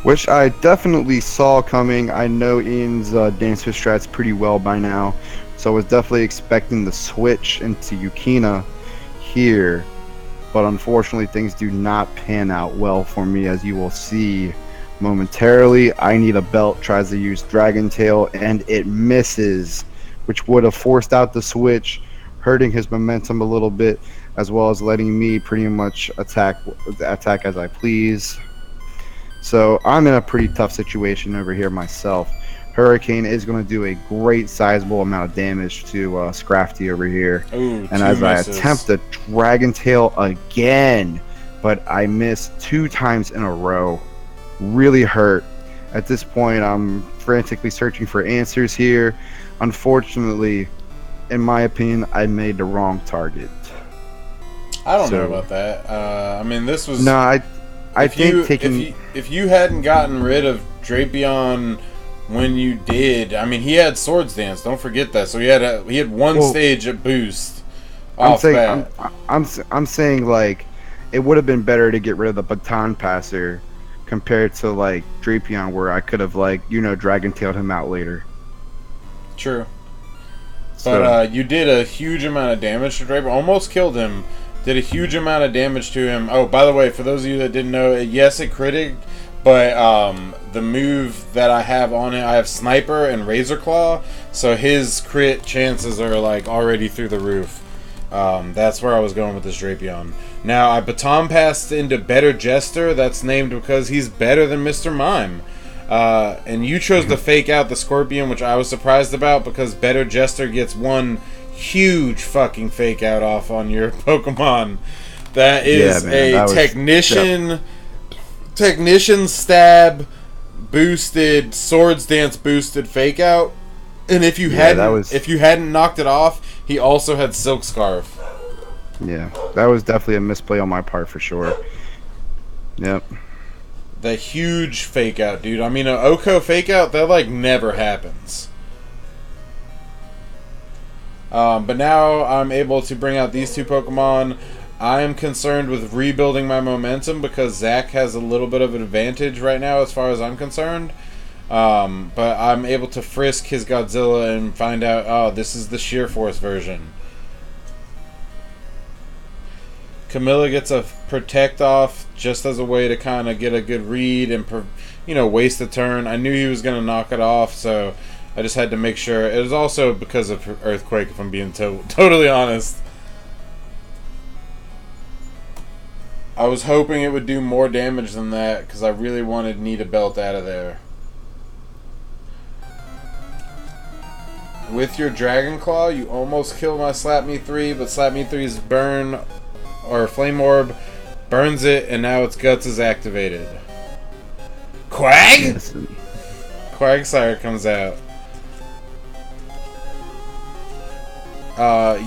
B: Which I definitely saw coming. I know Ian's Dancer strats pretty well by now, so I was definitely expecting the switch into Yukina here, but unfortunately things do not pan out well for me, as you will see momentarily. I Need a Belt tries to use Dragon Tail and it misses, which would have forced out the switch, hurting his momentum a little bit, as well as letting me pretty much attack as I please. So I'm in a pretty tough situation over here myself. Hurricane is going to do a great sizable amount of damage to Scrafty over here.
A: Ooh,
B: and as
A: misses.
B: I attempt the Dragon Tail again, but I miss 2 times in a row. Really hurt. At this point, I'm frantically searching for answers here. Unfortunately, in my opinion, I made the wrong target.
A: I don't know about that. I mean, this was...
B: No,
A: if you hadn't gotten rid of Drapion when you did, I mean, he had Swords Dance. Don't forget that. So he had one stage at boost.
B: I'm saying like it would have been better to get rid of the Baton Passer compared to like Drapion, where I could have Dragon Tailed him out later.
A: True. But you did a huge amount of damage to Drapion. Almost killed him. Did a huge amount of damage to him. Oh, by the way, for those of you that didn't know, yes, it critted, but the move that I have on it, I have Sniper and Razor Claw, so his crit chances are like already through the roof. That's where I was going with this Drapion. Now, I baton passed into Better Jester. That's named because he's better than Mr. Mime. And you chose to fake out the Scorpion, which I was surprised about because Better Jester gets one huge fucking fake out off on your Pokemon. That is technician stab boosted, Swords Dance boosted fake out. And if you hadn't knocked it off, he also had Silk Scarf.
B: Yeah, that was definitely a misplay on my part for sure. Yep.
A: The huge fake out, dude. I mean, an Oko fake out, that like never happens. But now I'm able to bring out these two Pokemon. I am concerned with rebuilding my momentum because Zach has a little bit of an advantage right now as far as I'm concerned. But I'm able to frisk his Godzilla and find out, oh, this is the Sheer Force version. Camilla gets a Protect off just as a way to kind of get a good read and, waste a turn. I knew he was going to knock it off, so I just had to make sure. It was also because of Earthquake, if I'm being totally honest. I was hoping it would do more damage than that because I really wanted Need a Belt out of there. With your Dragon Claw, you almost killed my Slap Me 3, but Slap Me 3's burn or Flame Orb burns it, and now its Guts is activated. Quag? Quagsire comes out.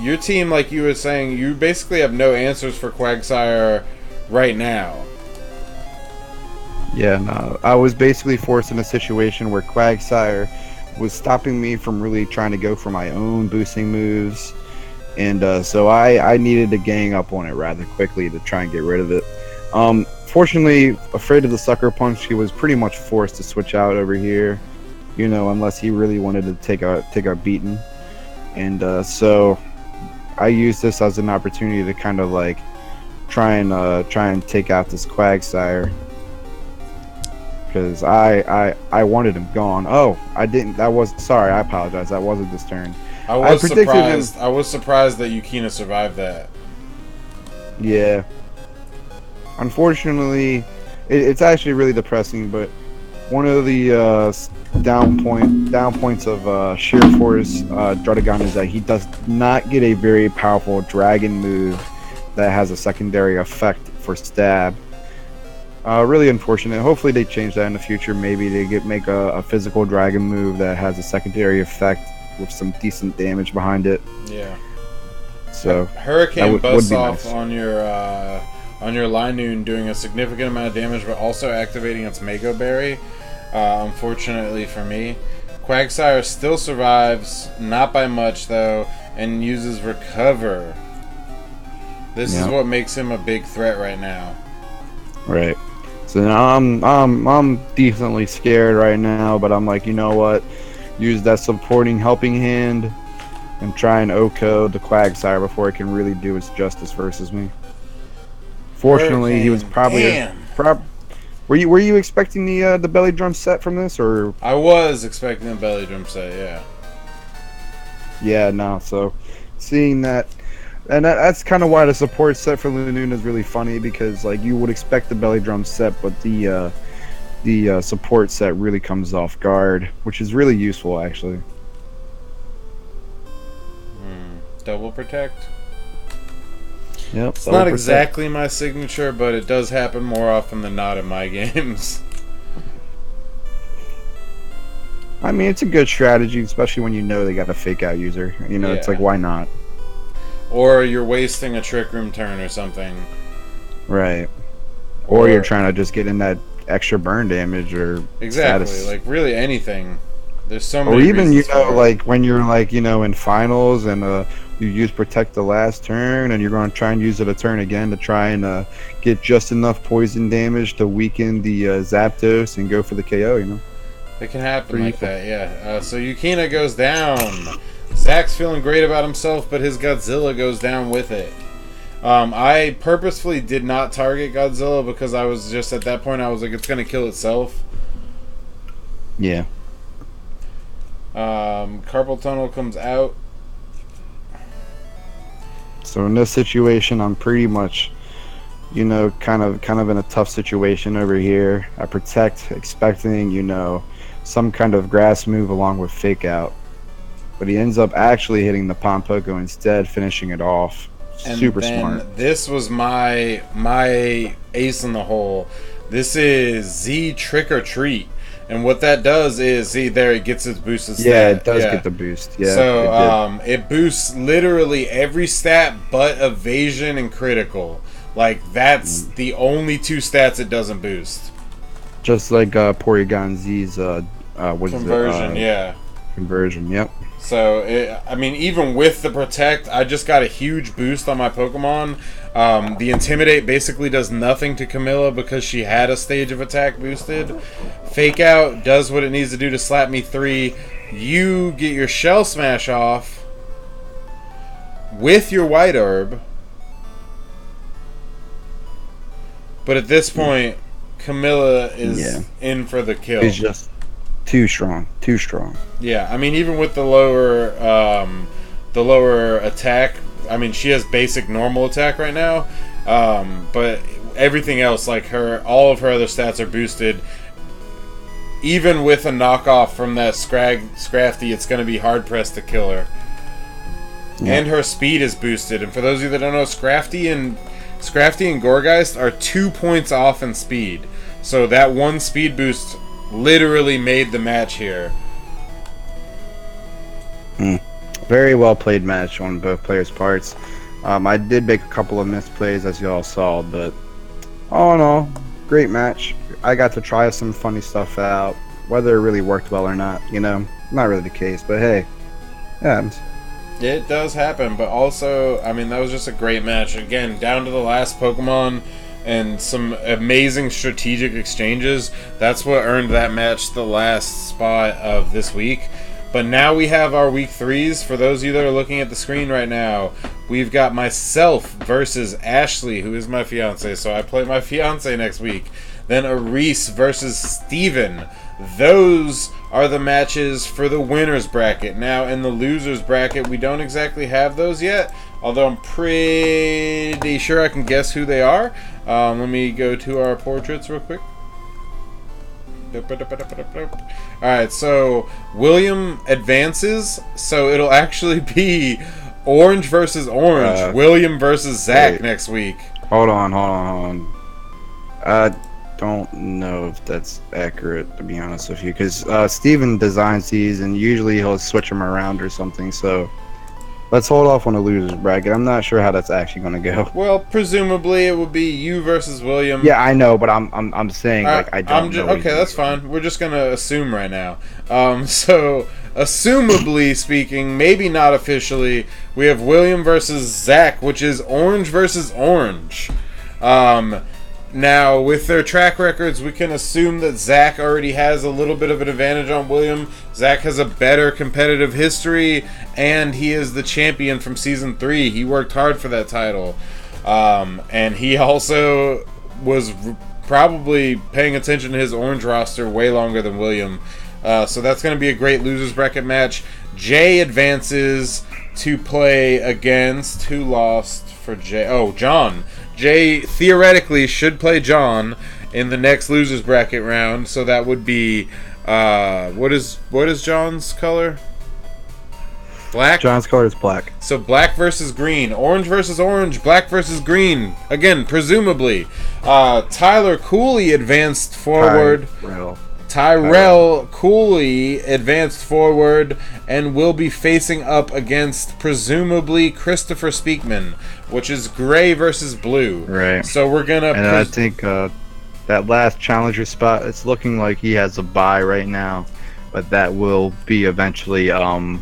A: Your team, like you were saying, you basically have no answers for Quagsire right now.
B: Yeah, no. I was basically forced in a situation where Quagsire was stopping me from really trying to go for my own boosting moves. And so I needed to gang up on it rather quickly to try and get rid of it. Fortunately, afraid of the Sucker Punch, he was pretty much forced to switch out over here, unless he really wanted to take a beating. And so I used this as an opportunity to kind of like try and take out this Quagsire, because I wanted him gone. Oh, I didn't. Sorry, I apologize. That wasn't this turn.
A: I was surprised that Yukina survived that.
B: Yeah. Unfortunately, it's actually really depressing, but one of the down points of Sheer Force Druddigon is that he does not get a very powerful dragon move that has a secondary effect for stab. Really unfortunate. Hopefully they change that in the future. Maybe they make a physical dragon move that has a secondary effect with some decent damage behind it.
A: Yeah.
B: So
A: Hurricane
B: would
A: busts
B: be
A: off
B: nice.
A: on your Linoon, doing a significant amount of damage, but also activating its Mako Berry. Unfortunately for me, Quagsire still survives, not by much though, and uses Recover. This is what makes him a big threat right now.
B: Right. So now I'm decently scared right now, but I'm like, you know what? Use that supporting helping hand and try and OHKO the Quagsire before it can really do its justice versus me. Fortunately, he was probably were you expecting the belly drum set from this, or?
A: I was expecting a belly drum set, yeah.
B: Yeah, no. So seeing that. And that's kind of why the support set for Linoon is really funny, because like you would expect the belly drum set, but the support set really comes off guard, which is really useful actually.
A: Double protect.
B: Yep.
A: It's not exactly my signature, but it does happen more often than not in my games.
B: I mean, it's a good strategy, especially when you know they got a fake out user. You know, it's like, why not?
A: Or you're wasting a trick room turn or something.
B: Right. Or you're trying to just get in that extra burn damage or
A: exactly
B: status.
A: Like really anything. There's so many.
B: Or even like when you're like in finals and you use protect the last turn and you're going to try and use it a turn again to try and get just enough poison damage to weaken the Zapdos and go for the KO. You know.
A: It can happen like that, yeah. So Yukina goes down. Zach's feeling great about himself, but his Godzilla goes down with it. I purposefully did not target Godzilla because I was just at that point I was like, it's gonna kill itself.
B: Yeah.
A: Carpal tunnel comes out.
B: So in this situation, I'm pretty much, kind of in a tough situation over here. I protect, expecting, some kind of grass move along with fake out. But he ends up actually hitting the Pom Poko instead, finishing it off.
A: And
B: super
A: then
B: smart.
A: This was my ace in the hole. This is Z Trick or Treat. And what that does is, see there, it gets its boosted stat.
B: Yeah, it does get the boost. Yeah.
A: So it boosts literally every stat but evasion and critical. Like that's the only two stats it doesn't boost.
B: Just like Porygon Z's
A: conversion, yeah.
B: Conversion, yep.
A: So, I mean, even with the Protect, I just got a huge boost on my Pokemon. The Intimidate basically does nothing to Camilla because she had a stage of attack boosted. Fake Out does what it needs to do to slap me 3. You get your Shell Smash off with your White Herb. But at this point, Camilla is in for the kill.
B: It's just too strong.
A: Yeah, I mean, even with the lower attack, I mean, she has basic normal attack right now, but everything else, like all of her other stats are boosted. Even with a knockoff from that Scrafty, it's going to be hard pressed to kill her. Yeah. And her speed is boosted. And for those of you that don't know, Scrafty and Gourgeist are 2 points off in speed. So that one speed boost literally made the match here.
B: Very well played match on both players' parts. I did make a couple of misplays, as you all saw, but all in all, great match. I got to try some funny stuff out. Whether it really worked well or not, not really the case, but hey, yeah.
A: It does happen, but also, I mean, that was just a great match. Again, down to the last Pokemon and some amazing strategic exchanges. That's what earned that match the last spot of this week. But now we have our week 3s. For those of you that are looking at the screen right now, we've got myself versus Ashley, who is my fiance. So I play my fiance next week. Then Aris versus Steven. Those are the matches for the winner's bracket. Now, in the loser's bracket, we don't exactly have those yet, although I'm pretty sure I can guess who they are. Let me go to our portraits real quick. Alright, so William advances, so it'll actually be Orange versus Orange, William versus Zach next week.
B: Hold on. don't know if that's accurate, to be honest with you, because Steven designs these, and usually he'll switch them around or something. So let's hold off on the losers bracket. I'm not sure how that's actually going to go.
A: Well, presumably it would be you versus William.
B: Yeah, I know, but I'm saying like I don't know.
A: Okay, that's fine. We're just gonna assume right now. So assumably speaking, maybe not officially, we have William versus Zach, which is orange versus orange. Now, with their track records, we can assume that Zach already has a little bit of an advantage on William. Zach has a better competitive history, and he is the champion from Season 3. He worked hard for that title. And he also was probably paying attention to his orange roster way longer than William. So that's going to be a great losers bracket match. Jay advances to play against... Who lost for Jay? Oh, John. Jay theoretically should play John in the next losers bracket round, so that would be what is John's color? Black?
B: John's color is black.
A: So black versus green, orange versus orange, black versus green. Again, presumably. Tyler Cooley advanced forward. Tyrell Cooley advanced forward and will be facing up against presumably Christopher Speakman, which is gray versus blue.
B: Right.
A: So we're gonna.
B: And I think that last challenger spot, it's looking like he has a bye right now, but that will be eventually
A: the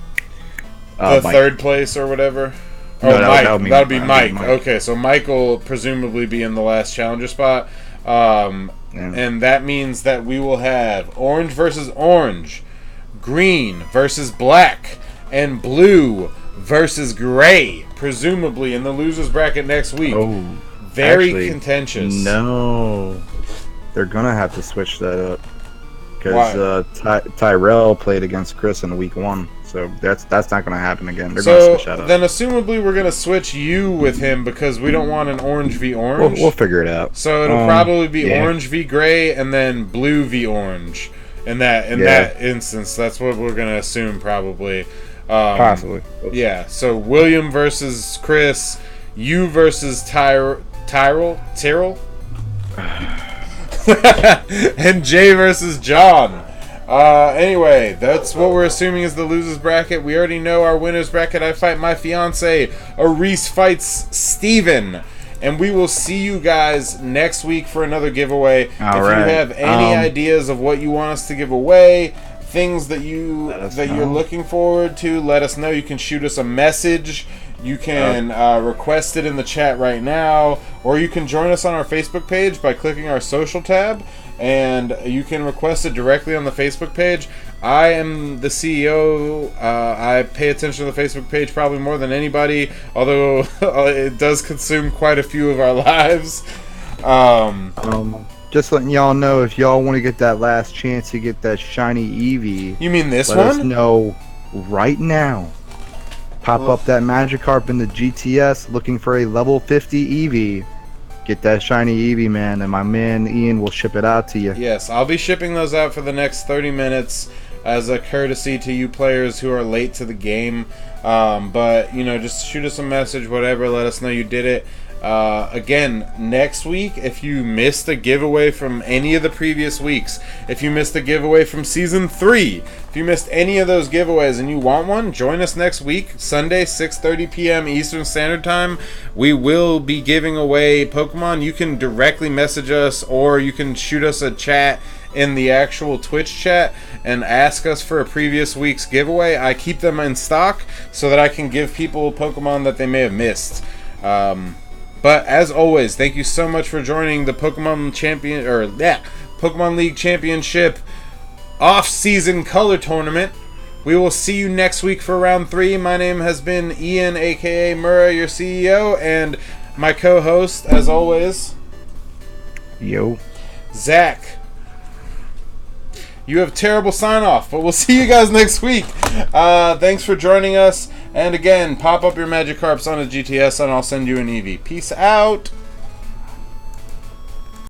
B: Mike.
A: third place or whatever.
B: No,
A: oh, Mike. That'll be Mike.
B: Mike.
A: Okay, so Mike will presumably be in the last challenger spot. And that means that we will have orange versus orange, green versus black, and blue versus gray, presumably in the losers bracket next week.
B: Oh,
A: very
B: actually,
A: contentious.
B: No, they're gonna have to switch that up because Tyrell played against Chris in week 1. So that's not going to happen again. They're going to switch that up.
A: Then assumably we're going to switch you with him because we don't want an orange v orange.
B: We'll figure it out.
A: So it'll probably be orange v gray and then blue v orange. In that instance, that's what we're going to assume probably.
B: Possibly.
A: Yeah. So William versus Chris, you versus Tyrell, and Jay versus John. Anyway, that's what we're assuming is the losers bracket. We already know our winners bracket. I fight my fiance. Areese fights Steven. And we will see you guys next week for another giveaway. If you have any ideas of what you want us to give away, things that you're looking forward to, let us know. You can shoot us a message. You can request it in the chat right now, or you can join us on our Facebook page by clicking our social tab, and you can request it directly on the Facebook page. I am the CEO. I pay attention to the Facebook page probably more than anybody, although it does consume quite a few of our lives.
B: Just letting y'all know, if y'all want to get that last chance to get that shiny Eevee.
A: You mean this
B: let
A: one?
B: Let us know right now. Pop up that Magikarp in the GTS looking for a level 50 Eevee. Get that shiny Eevee, man, and my man Ian will ship it out to you.
A: Yes, I'll be shipping those out for the next 30 minutes as a courtesy to you players who are late to the game. But, just shoot us a message, whatever, let us know you did it. Again, next week, if you missed a giveaway from any of the previous weeks, if you missed a giveaway from Season 3, if you missed any of those giveaways and you want one, join us next week, Sunday, 6:30 p.m. Eastern Standard Time. We will be giving away Pokemon. You can directly message us, or you can shoot us a chat in the actual Twitch chat and ask us for a previous week's giveaway. I keep them in stock so that I can give people Pokemon that they may have missed. But as always, thank you so much for joining the Pokemon League Championship Off-Season Color Tournament. We will see you next week for round 3. My name has been Ian, aka Murray, your CEO, and my co-host, as always, Zach. You have terrible sign-off, but we'll see you guys next week. Thanks for joining us. And again, pop up your Magikarps on a GTS and I'll send you an Eevee. Peace out.